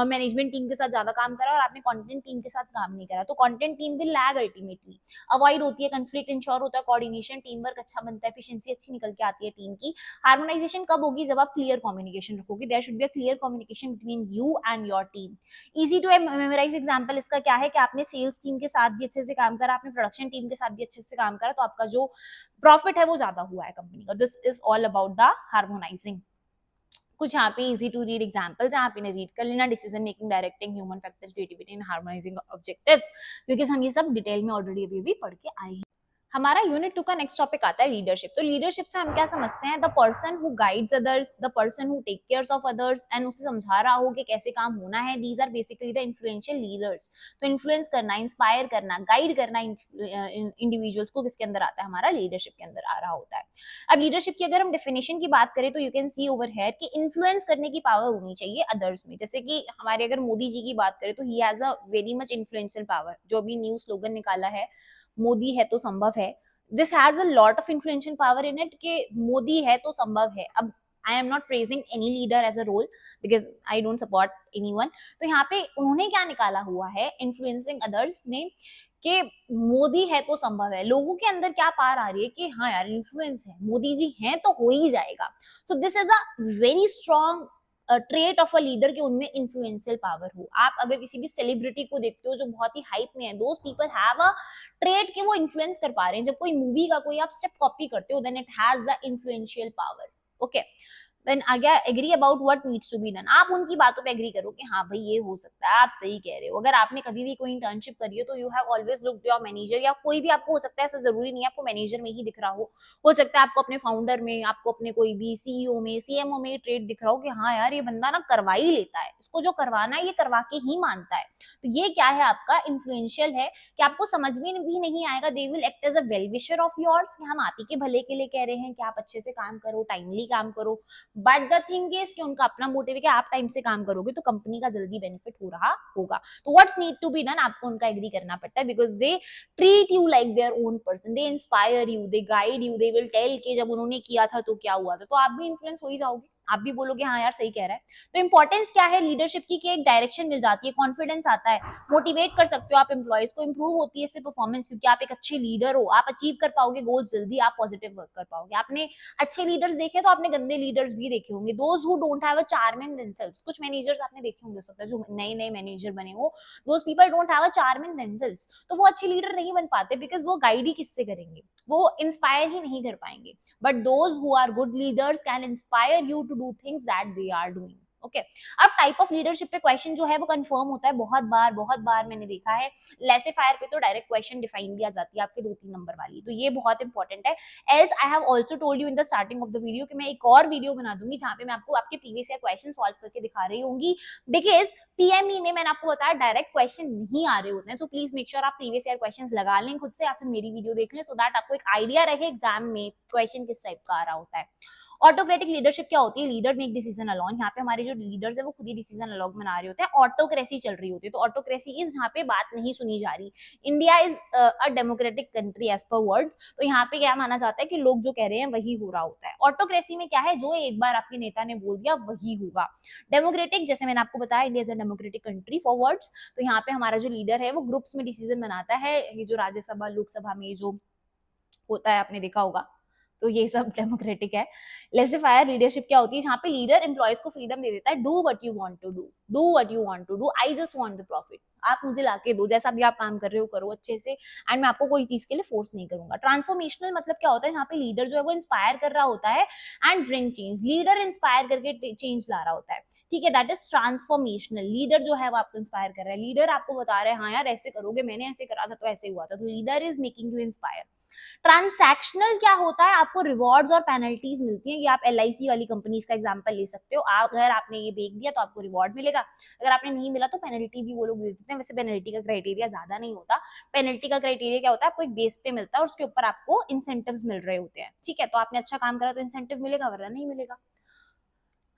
मैनेजमेंट टीम के साथ ज्यादा काम करा और आपने कंटेंट टीम के साथ काम नहीं करा, तो content team will lag ultimately. Avoid होती है कंफ्लिक्ट, इंश्योर होता है कोऑर्डिनेशन, टीम वर्क अच्छा बनता है, एफिशिएंसी अच्छी निकल के आती है टीम की। हार्मोनाइजेशन कब होगी, जब आप क्लियर कम्युनिकेशन रखोगे। There should be a clear communication between you and your team. Easy to memorize example इसका क्या है कि आपने सेल्स टीम के साथ भी अच्छे से काम करा, आपने प्रोडक्शन टीम के साथ भी अच्छे से काम करा, तो आपका जो प्रॉफिट है वो ज्यादा हुआ है कंपनी का। This is all about the harmonising. कुछ यहाँ पे इजी टू रीड एग्जांपल्स हैं, आप इन्हें रीड कर लेना। Decision making, directing, human factor, creativity and harmonising objectives, क्योंकि हम ये सब डिटेल में ऑलरेडी अभी पढ़ के आए हैं। हमारा यूनिट 2 का नेक्स्ट टॉपिक आता है लीडरशिप। तो लीडरशिप से हम क्या समझते हैं, the person who guides others, the person who take care of others, and उसे समझा रहा हो कि कैसे काम होना है। These are basically the influential leaders. तो इन्फ्लुएंस करना, इंस्पायर करना, गाइड करना इंडिविजुअल्स को किसके अंदर आता है, हमारा लीडरशिप के अंदर आ रहा होता है। अब लीडरशिप की अगर हम डेफिनेशन की बात करें तो you can see over here कि इन्फ्लुएंस करने की पावर होनी चाहिए अदर्स में। जैसे कि हमारे अगर मोदी जी की बात करें तो he has a very much influential power. जो अभी न्यू स्लोगन निकाला है, मोदी है तो संभव है, this has a lot of influential power in it, कि मोदी है तो संभव है। अब I am not praising any leader as a role because I don't support anyone. तो यहाँ पे उन्होंने क्या निकाला हुआ है इन्फ्लुएंसिंग अदर्स में, कि मोदी है तो संभव है। लोगों के अंदर क्या पार आ रही है कि हाँ यार इन्फ्लुएंस है, मोदी जी हैं तो हो ही जाएगा। सो this is a very strong trait of a leader, कि उनमें इन्फ्लुएंशियल पावर हो। आप अगर किसी भी सेलिब्रिटी को देखते हो जो बहुत ही हाइप में है, those people have a trait कि वो इन्फ्लुएंस कर पा रहे हैं। जब कोई मूवी का कोई आप स्टेप कॉपी करते हो then it has the influential power. Okay, then again agree about what needs to be done, आप उनकी बातों पे एग्री करो कि हाँ भाई ये हो सकता है, आप सही कह रहे हो। अगर आपने कभी भी कोई इंटर्नशिप करी है तो you have always looked your manager, या कोई भी आपको हो सकता है, ऐसा जरूरी नहीं है आपको मैनेजर में ही दिख रहा हो सकता है आपको अपने फाउंडर में, आपको अपने कोई भी सीईओ में, सीएमओ में ट्रेड दिख रहा हो कि हाँ यार ये बंदा ना करवा ही लेता है, इसको जो करवाना है ये करवा के ही मानता है। तो ये क्या है, आपका इन्फ्लुएंशियल है कि आपको समझ में भी नहीं आएगा, they will act as a well wisher of yours कि हम आप ही के भले के लिए कह रहे हैं कि आप अच्छे से काम करो, टाइमली काम करो। बट द थिंग इज कि उनका अपना मोटिव है कि आप टाइम से काम करोगे तो कंपनी का जल्दी बेनिफिट हो रहा होगा। तो what's need to be done, आपको उनका एग्री करना पड़ता है, because they treat you like their own person, they inspire you, they guide you, they will tell कि जब उन्होंने किया था तो क्या हुआ था, तो आप भी इन्फ्लुएंस हो ही जाओगे, आप भी बोलोगे हाँ यार सही कह रहा है। तो इंपॉर्टेंस क्या है लीडरशिप की कि एक डायरेक्शन मिल जाती है, कॉन्फिडेंस आता है, मोटिवेट कर सकते हो आप एम्प्लॉयज को, इंप्रूव होती है इससे परफॉर्मेंस, क्योंकि आप एक अच्छे लीडर हो, आप अचीव कर पाओगे गोल्स जल्दी, आप पॉजिटिव वर्क कर पाओगे। आपने अच्छे लीडर्स देखे तो आपने गंदे लीडर्स भी देखे होंगे, those who don't have a charm in themselves, कुछ मैनेजर्स आपने देखे होंगे, हो सकता है जो नए नए मैनेजर बने हो, those people don't have a charm in themselves, तो वो अच्छे लीडर नहीं बन पाते, बिकॉज वो गाइड ही किससे करेंगे, वो इंस्पायर ही नहीं कर पाएंगे। But those who are good leaders can inspire you to do things that they are doing. Okay, अब टाइप ऑफ लीडरशिप पे क्वेश्चन जो है वो कंफर्म होता है, बहुत बार मैंने देखा है। लेसे फायर पे तो डायरेक्ट क्वेश्चन डिफाइन दिया जाती है आपके 2-3 नंबर वाली, तो ये बहुत इंपॉर्टेंट है। Else I have also told you in the starting of the video कि मैं एक और वीडियो बना दूंगी जहां पे मैं आपको आपके प्रीवियस ईयर क्वेश्चन सॉल्व करके दिखा रही होंगी, बिकॉज पीएमई में मैंने आपको बताया डायरेक्ट क्वेश्चन नहीं आ रहे होते हैं, तो प्लीज मेक श्योर आप प्रीवियस ईयर क्वेश्चंस लगा लें खुद से या फिर मेरी वीडियो देख लें, सो दैट आपको एक आइडिया रहे एग्जाम में क्वेश्चन किस टाइप का आ रहा होता है। ऑटोक्रेटिक लीडरशिप क्या होती है, लीडर मेक डिसीजन अलॉन, यहाँ पे हमारे जो लीडर्स है वो खुद ही डिसीजन अलॉन बना रहे होते हैं, ऑटोक्रेसी चल रही होती है, तो ऑटोक्रेसी इज जहाँ पे बात नहीं सुनी जा रही। India is a democratic country as per words, तो यहाँ पे क्या माना जाता है कि लोग जो कह रहे हैं वही हो रहा होता है। ऑटोक्रेसी में क्या है, जो एक बार आपके नेता ने बोल दिया वही होगा। डेमोक्रेटिक, जैसे मैंने आपको बताया India is a democratic country for words, तो यहाँ पे हमारा जो लीडर है वो ग्रुप्स में डिसीजन बनाता है, ये जो राज्यसभा लोकसभा में जो होता है आपने देखा होगा, तो ये सब डेमोक्रेटिक है। लेसे फायर लीडरशिप क्या होती है, जहाँ पे लीडर एम्प्लॉयज को फ्रीडम दे देता है, do what you want to do, do what you want to do, I just want the profit, आप मुझे लाके दो, जैसा भी आप काम कर रहे हो करो अच्छे से, एंड मैं आपको कोई चीज के लिए फोर्स नहीं करूंगा। ट्रांसफॉर्मेशनल मतलब क्या होता है, यहाँ पे लीडर जो है वो इंस्पायर कर रहा होता है and bring change, leader inspire करके चेंज ला रहा होता है, ठीक है, दैट इज ट्रांसफॉर्मेशनल। लीडर जो है वो आपको इंस्पायर कर रहा है, लीडर आपको बता रहा है हाँ यार ऐसे करोगे, मैंने ऐसे करा था तो ऐसे हुआ था, तो leader is making you inspire. Transactional क्या होता है, आपको रिवॉर्ड्स और पेनल्टीज मिलती हैं, ये आप एलआईसी वाली कंपनीज का एग्जांपल ले सकते हो, अगर आपने ये बेच दिया तो आपको रिवॉर्ड मिलेगा, अगर आपने नहीं मिला तो पेनल्टी भी वो लोग दे देते हैं। वैसे पेनल्टी का क्राइटेरिया ज्यादा नहीं होता, पेनल्टी का क्राइटेरिया क्या होता है, आपको एक बेस पे मिलता है और उसके ऊपर आपको इंसेंटिव्स मिल रहे होते हैं, ठीक है, तो आपने अच्छा काम करा तो इंसेंटिव मिलेगा वरना नहीं मिलेगा।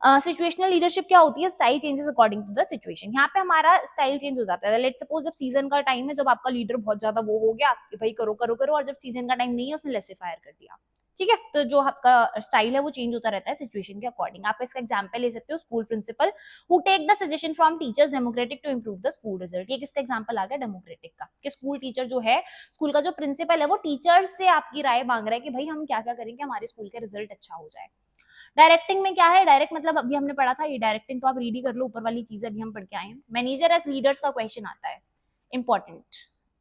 सिचुएशनल लीडरशिप क्या होती है, style changes according to the situation, यहाँ पे हमारा स्टाइल चेंज हो जाता है। लेट्स सपोज जब सीजन का टाइम है, जब आपका लीडर बहुत ज्यादा वो हो गया कि भाई करो करो करो, और जब सीजन का टाइम नहीं है उसने लेसे फायर कर दिया, ठीक है, तो जो आपका स्टाइल है वो चेंज होता रहता है सिचुएशन के अकॉर्डिंग। आप इसका एग्जांपल ले सकते हो, school principal who take the suggestion from teachers democratic to improve the school result, ये किसका एग्जांपल आ गया, डेमोक्रेटिक का, कि स्कूल टीचर जो है, स्कूल का जो प्रिंसिपल है वो टीचर्स से आपकी राय मांग रहा है कि भाई हम क्या क्या करेंगे हमारे स्कूल का रिजल्ट अच्छा हो जाए। डायरेक्टिंग में क्या है, डायरेक्ट मतलब अभी हमने पढ़ा था, ये डायरेक्टिंग तो आप रीड ही कर लो, ऊपर वाली चीज अभी हम पढ़ के आए हैं। मैनेजर एज लीडर्स का क्वेश्चन आता है, इंपॉर्टेंट,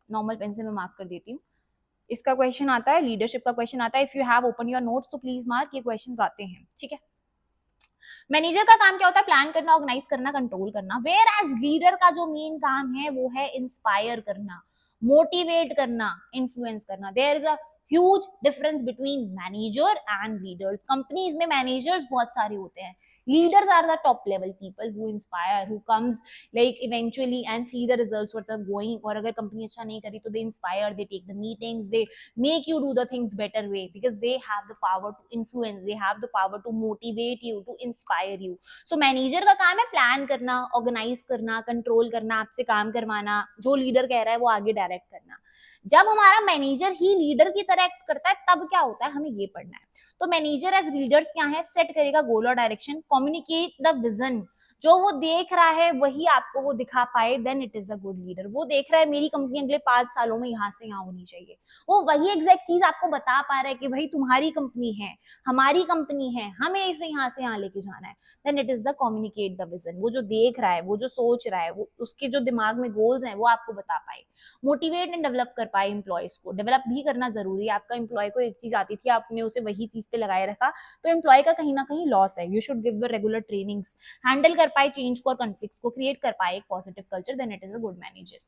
नॉर्मल पेन से मैं मार्क कर देती हूँ, इसका क्वेश्चन आता है, लीडरशिप का क्वेश्चन आता है, if you have open your notes तो प्लीज मार्क, ये क्वेश्चंस आते हैं, ठीक है। मैनेजर का काम क्या होता है, प्लान करना, ऑर्गेनाइज करना, कंट्रोल करना, वेयर एज लीडर का जो मेन काम है वो है इंस्पायर करना, मोटिवेट करना, इन्फ्लुएंस करना। There is a huge difference between manager and leaders. Companies में मैनेजर्स बहुत सारे होते हैं, leaders are the top level people who inspire, who comes like eventually and see the results what are going, और अगर company अच्छा नहीं करी तो they inspire, they take the meetings, they make you do the things better way because they have the power to influence, they have the power to motivate you, to inspire you. So manager का काम है plan करना, organise करना, control करना, आपसे काम करवाना, जो लीडर कह रहा है वो आगे डायरेक्ट करना। जब हमारा मैनेजर ही लीडर की तरह एक्ट करता है तब क्या होता है, हमें ये पढ़ना है। तो मैनेजर एज लीडर्स क्या है, सेट करेगा गोल और डायरेक्शन, कम्युनिकेट द विजन, जो वो देख रहा है वही आपको वो दिखा पाए, then it is a good leader. वो देख रहा है मेरी कंपनी अगले 5 सालों में यहाँ से यहाँ होनी चाहिए, वो वही एग्जैक्ट चीज आपको बता पा रहा है कि भाई तुम्हारी कंपनी है, हमारी कंपनी है, हमें इसे यहाँ से यहाँ लेके जाना है, then it is the communicate the vision. वो जो देख रहा है, वो जो सोच रहा है, वो उसके जो दिमाग में गोल्स हैं वो आपको बता पाए, मोटिवेट एंड डेवलप कर पाए। एम्प्लॉयज को डेवलप भी करना जरूरी है। आपका एम्प्लॉय को एक चीज आती थी, आपने उसे वही चीज पे लगाए रखा, तो एम्प्लॉय का कहीं ना कहीं लॉस है। You should give the regular trainings, handle कर पाए चेंज को और कॉन्फ्लिक्ट्स को, क्रिएट कर पाए एक positive culture, then it is a good manager.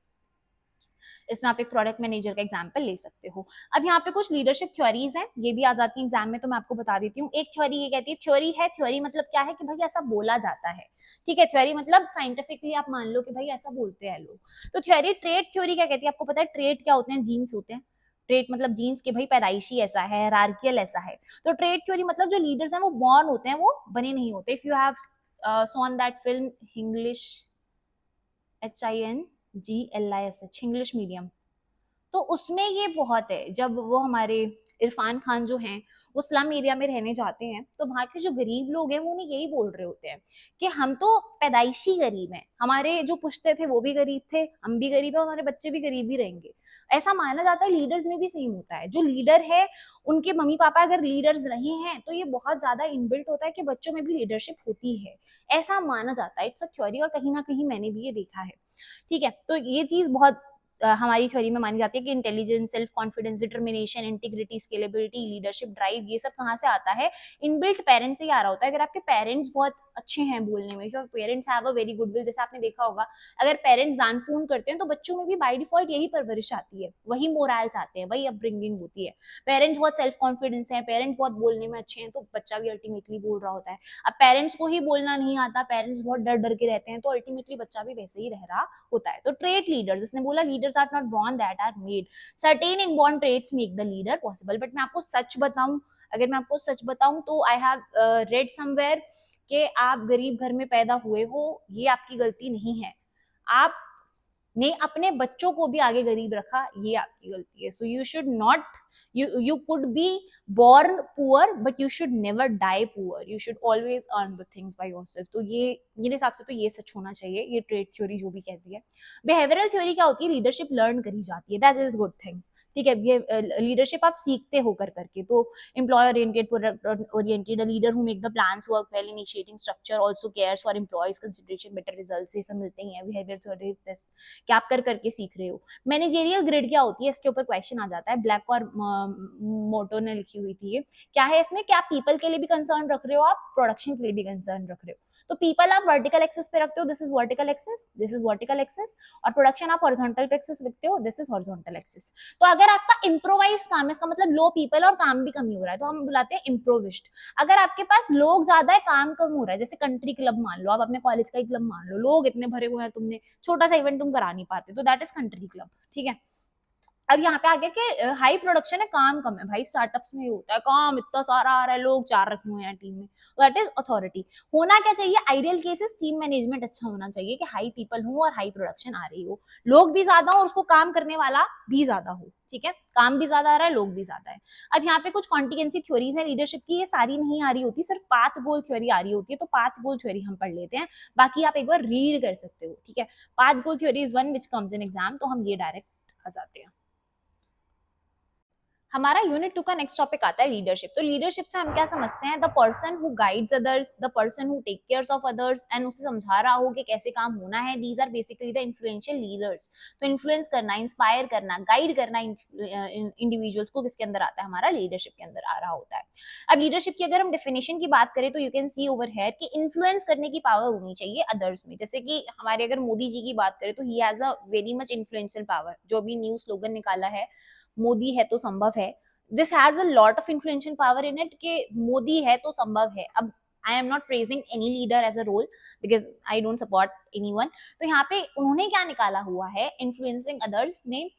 इसमें आप एक प्रोडक्ट मैनेजर का एग्जांपल ले सकते हो। अब यहाँ पे कुछ लीडरशिप थ्योरीज हैं, ये भी आ जाती है एग्जाम में, तो मैं आपको बता देती हूँ। एक थ्योरी ये कहती है, थ्योरी है, थ्योरी मतलब क्या है कि भाई ऐसा बोला जाता है, ठीक है। थ्योरी मतलब साइंटिफिकली आप मान लो कि भाई ऐसा बोलते हैं लोग। तो थ्योरी, ट्रेट थ्योरी क्या कहती है, आपको पता है ट्रेट क्या होते हैं, जीन्स होते हैं। ट्रेट मतलब जीन्स के भाई पैदाइशी ऐसा है, हायरार्कियल ऐसा है। तो ट्रेट थ्योरी मतलब जो लीडर्स हैं वो बॉर्न होते हैं, वो बने नहीं होते। If you have sworn that film English, HINGLISH, English medium, तो उसमें ये बहुत है। जब वो हमारे इरफान खान जो हैं वो स्लम एरिया में रहने जाते हैं, तो वहाँ के जो गरीब लोग हैं वो उन्हें यही बोल रहे होते हैं कि हम तो पैदाइशी गरीब हैं, हमारे जो पुश्ते थे वो भी गरीब थे, हम भी गरीब है, हमारे बच्चे भी गरीब ही रहेंगे। ऐसा माना जाता है। लीडर्स में भी सेम होता है। जो लीडर है उनके मम्मी पापा अगर लीडर्स रहे हैं तो ये बहुत ज्यादा इनबिल्ट होता है कि बच्चों में भी लीडरशिप होती है, ऐसा माना जाता है। इट्स अ थ्योरी, और कहीं ना कहीं मैंने भी ये देखा है, ठीक है। तो ये चीज बहुत हमारी थ्योरी में मानी जाती है कि intelligence, self confidence, determination, integrity, scalability, leadership, drive, ये सब कहाँ से आता है, इनबिल्ट पेरेंट्स से ही आ रहा होता है। अगर आपके पेरेंट्स बहुत अच्छे हैं बोलने में, your parents have a very good will, जैसे आपने देखा होगा, अगर पेरेंट्स दानपूर्ण करते हैं तो बच्चों में भी बाय डिफॉल्ट यही परवरिश आती है, वही मोरल्स आते हैं, वही अपब्रिंगिंग होती है। पेरेंट्स बहुत सेल्फ कॉन्फिडेंस है, पेरेंट्स बहुत बोलने में अच्छे हैं, तो बच्चा भी अल्टीमेटली बोल रहा होता है। अब पेरेंट्स को ही बोलना नहीं आता, पेरेंट्स बहुत डर डर के रहते हैं, तो अल्टीमेटली बच्चा भी वैसे ही रह रहा होता है। तो ट्रेट लीडर्स, जिसने बोला leaders are not born, that are made. Certain inborn traits make the leader possible. But मैं आपको सच बताऊं, अगर मैं आपको सच बताऊं तो आई हैव रेड समवेयर कि आप गरीब घर में पैदा हुए हो, ये आपकी गलती नहीं है। आप ने अपने बच्चों को भी आगे गरीब रखा, ये आपकी गलती है। So you should not, you could be born poor but you should never die poor, you should always earn the things by yourself। तो ये मेरे हिसाब से तो ये सच होना चाहिए, ये ट्रेड थ्योरी जो भी कहती है। बिहेवियरल थ्योरी क्या होती है, लीडरशिप लर्न करी जाती है, दैट इज गुड थिंग, ठीक है। लीडरशिप आप सीखते हो कर करके। तो employ oriented, product oriented, a leader who make the plans work well, initiating structure, also cares for employees, consideration, better results, ये सब मिलते ही हैं। बिहेवियर थ्योरी इज दिस कि आप कर करके सीख रहे हो। मैनेजेरियल ग्रिड क्या होती है, इसके ऊपर क्वेश्चन आ जाता है, ब्लैक और मोटो ने लिखी हुई थी। ये क्या है, इसमें क्या पीपल के लिए भी कंसर्न रख रहे हो, आप प्रोडक्शन के लिए भी कंसर्न रख रहे हो। तो पीपल आप वर्टिकल एक्सेस पे रखते हो, this is vertical access, this is vertical access, और प्रोडक्शन आप हॉरिजॉन्टल पे एक्सेस लिखते हो, दिस इज हॉरिजॉन्टल एक्सेस। तो अगर आपका इम्प्रोवाइज काम है, इसका मतलब लो पीपल और काम भी कम ही हो रहा है, तो हम बुलाते हैं इम्प्रोविस्ट। अगर आपके पास लोग ज्यादा है, काम कम हो रहा है, जैसे कंट्री क्लब मान लो, आप अपने कॉलेज का ही क्लब मान लो, लोग इतने भरे हुए हैं, तुमने छोटा सा इवेंट तुम करा नहीं पाते, तो दैट इज कंट्री क्लब, ठीक है। अब यहाँ पे आगे के हाई प्रोडक्शन है, काम कम है, भाई स्टार्टअप्स में ये होता है, काम इतना सारा आ रहा है, लोग 4 रखे हुए हैं टीम में, दैट इज अथॉरिटी। होना क्या चाहिए, आइडियल केसेस टीम मैनेजमेंट अच्छा होना चाहिए कि हाई पीपल हो और हाई प्रोडक्शन आ रही हो, लोग भी ज्यादा हो और उसको काम करने वाला भी ज्यादा हो, ठीक है। काम भी ज्यादा आ रहा है, लोग भी ज्यादा है। अब यहाँ पे कुछ कॉन्टिजेंसी थ्योरीज है लीडरशिप की, ये सारी नहीं आ रही होती, सिर्फ पाथ गोल थ्योरी आ रही होती है, तो पाथ गोल थ्योरी हम पढ़ लेते हैं, बाकी आप एक बार रीड कर सकते हो, ठीक है। Path goal theory is one which comes in exam, तो हम ये डायरेक्ट आ जाते हैं। हमारा यूनिट 2 का नेक्स्ट टॉपिक आता है लीडरशिप। तो लीडरशिप से हम क्या समझते हैं, the person who guides others, the person who take cares of others, and उसे समझा रहा हो कि कैसे काम होना है। These are basically the influential leaders. तो इन्फ्लुएंस करना, इंस्पायर करना, गाइड करना इंडिविजुअल्स को किसके अंदर आता है, हमारा लीडरशिप के अंदर आ रहा होता है। अब लीडरशिप की अगर हम डेफिनेशन की बात करें तो you can see over here कि इन्फ्लुएंस करने की पावर होनी चाहिए अदर्स में। जैसे कि हमारे अगर मोदी जी की बात करें तो he has a very much influential power, जो भी न्यू स्लोगन निकाला है, मोदी है तो संभव है, this has a lot of influential power in it, कि मोदी है तो संभव है। अब I am not praising any leader as a role because I don't support anyone. तो यहाँ पे उन्होंने क्या निकाला हुआ है इन्फ्लुएंसिंग अदर्स में,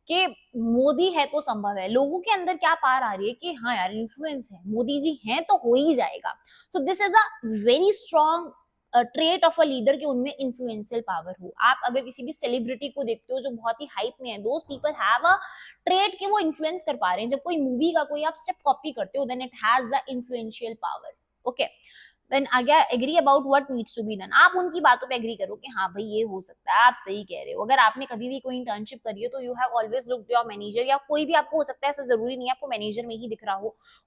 कि मोदी है तो संभव है। लोगों के अंदर क्या पार आ रही है कि हाँ यार इन्फ्लुएंस है, मोदी जी हैं तो हो ही जाएगा। सो this is a very strong trait of a leader, कि उनमें इन्फ्लुएंशियल पावर हो। आप अगर किसी भी सेलिब्रिटी को देखते हो जो बहुत ही हाइप में है, those people have a trait कि वो इन्फ्लुएंस कर पा रहे हैं। जब कोई मूवी का कोई आप स्टेप कॉपी करते हो, then it has the influential power, okay. Then again agree about what needs to be done, आप उनकी बातों पे एग्री करो कि हाँ भाई ये हो सकता है, आप सही कह रहे हो। अगर आपने कभी भी कोई इंटर्नशिप करी है तो you have always looked your manager, या कोई भी आपको हो सकता है, ऐसा जरूरी नहीं है आपको मैनेजर में ही दिख रहा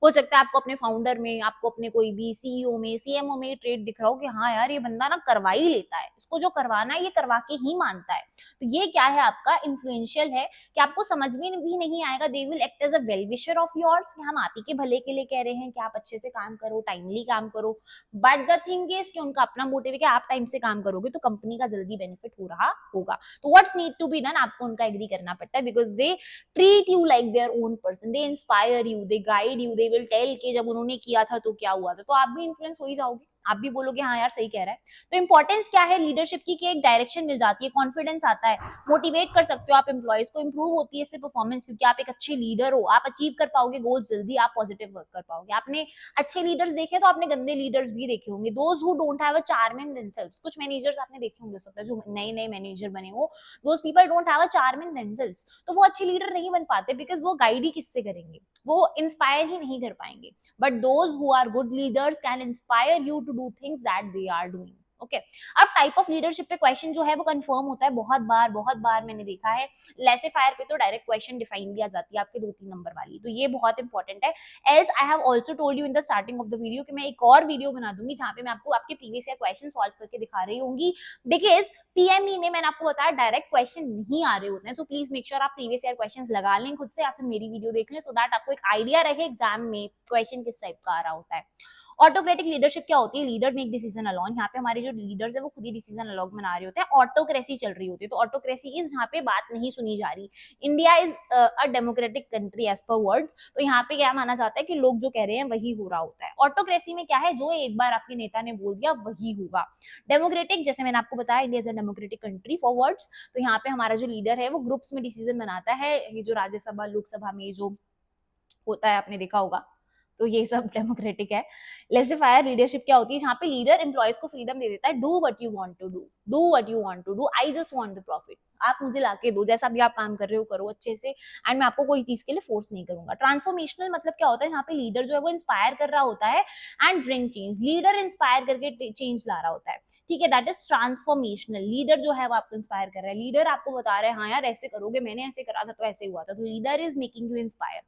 हो सकता है आपको अपने फाउंडर में, आपको अपने कोई भी सीईओ में, सीएमओ में ट्रेड दिख रहा हो कि हाँ यार ये बंदा ना करवा ही लेता है, इसको जो करवाना है ये करवा के ही मानता है। तो ये क्या है, आपका इन्फ्लुएंशियल है कि आपको समझ में भी नहीं आएगा, they will act as a well wisher of yours कि हम आप ही के भले के लिए कह रहे हैं कि आप अच्छे से काम करो, टाइमली काम करो। बट द थिंग इज कि उनका अपना मोटिव है कि आप टाइम से काम करोगे तो कंपनी का जल्दी बेनिफिट हो रहा होगा। तो what's need to be done, आपको उनका एग्री करना पड़ता है, because they treat you like their own person, they inspire you, they guide you, they will tell कि जब उन्होंने किया था तो क्या हुआ था, तो आप भी इन्फ्लुएंस हो ही जाओगे, आप भी बोलोगे हाँ यार सही कह रहा है। तो इंपॉर्टेंस क्या है लीडरशिप की कि एक डायरेक्शन मिल जाती है, कॉन्फिडेंस आता है, मोटिवेट कर सकते हो आप एम्प्लॉयज को, इंप्रूव होती है इससे परफॉर्मेंस, क्योंकि आप एक अच्छे लीडर हो, आप अचीव कर पाओगे गोल्स जल्दी, आप पॉजिटिव वर्क कर पाओगे। आपने अच्छे लीडर्स देखे तो आपने गंदे लीडर्स भी देखे होंगे, those who don't have a charm in themselves, कुछ मैनेजर्स आपने देखे होंगे हो सकता है जो नए नए मैनेजर बने हो, those people don't have a charm in themselves, तो वो अच्छे लीडर नहीं बन पाते, बिकॉज वो गाइड ही किससे करेंगे, वो इंस्पायर ही नहीं कर पाएंगे। But those who are good leaders can inspire you to do things that they are doing. Okay अब टाइप ऑफ लीडरशिप पे क्वेश्चन जो है वो कंफर्म होता है बहुत बार मैंने देखा है। लेसे फायर पे तो डायरेक्ट क्वेश्चन डिफाइन दिया जाती है आपके 2-3 नंबर वाली, तो ये बहुत इंपॉर्टेंट है। As I have also told you in the starting of the video कि मैं एक और वीडियो बना दूंगी जहां पे मैं आपको आपके प्रीवियस ईयर क्वेश्चन सॉल्व करके दिखा रही होंगी, बिकॉज पीएमई में मैंने आपको बताया डायरेक्ट क्वेश्चन नहीं आ रहे होते हैं, तो प्लीज मेक श्योर आप प्रीवियस ईयर क्वेश्चन लगा लें खुद से या फिर मेरी वीडियो देख लें, सो दैट आपको एक आइडिया रहे एग्जाम में क्वेश्चन किस टाइप का आ रहा होता है। ऑटोक्रेटिक लीडरशिप क्या होती है, लीडर मेक डिसीजन अलॉन, यहाँ पे हमारे जो लीडर्स है वो खुद ही डिसीजन अलॉन बना रहे होते हैं, ऑटोक्रेसी चल रही होती है, तो ऑटोक्रेसी इज जहाँ पे बात नहीं सुनी जा रही। India is a democratic country as per words, तो यहाँ पे क्या माना जाता है कि लोग जो कह रहे हैं वही हो रहा होता है। ऑटोक्रेसी में क्या है, जो एक बार आपके नेता ने बोल दिया वही होगा। डेमोक्रेटिक जैसे मैंने आपको बताया India is a democratic country for words, तो यहाँ पे हमारा जो लीडर है वो ग्रुप्स में डिसीजन बनाता है, ये जो राज्यसभा लोकसभा में जो होता है आपने देखा होगा, तो ये सब डेमोक्रेटिक है। लेसे फायर लीडरशिप क्या होती है, जहाँ पे लीडर एम्प्लॉयज को फ्रीडम दे देता है, do what you want to do, do what you want to do, I just want the profit, आप मुझे लाके दो, जैसा भी आप काम कर रहे हो करो अच्छे से, एंड मैं आपको कोई चीज के लिए फोर्स नहीं करूंगा। ट्रांसफॉर्मेशनल मतलब क्या होता है, यहाँ पे लीडर जो है वो इंस्पायर कर रहा होता है and bring change, leader inspire करके चेंज ला रहा होता है, ठीक है, दैट इज ट्रांसफॉर्मेशनल। लीडर जो है वो आपको इंस्पायर कर रहा है, लीडर आपको बता रहा है हाँ यार ऐसे करोगे, मैंने ऐसे करा था तो ऐसे हुआ था, तो leader is making you inspire.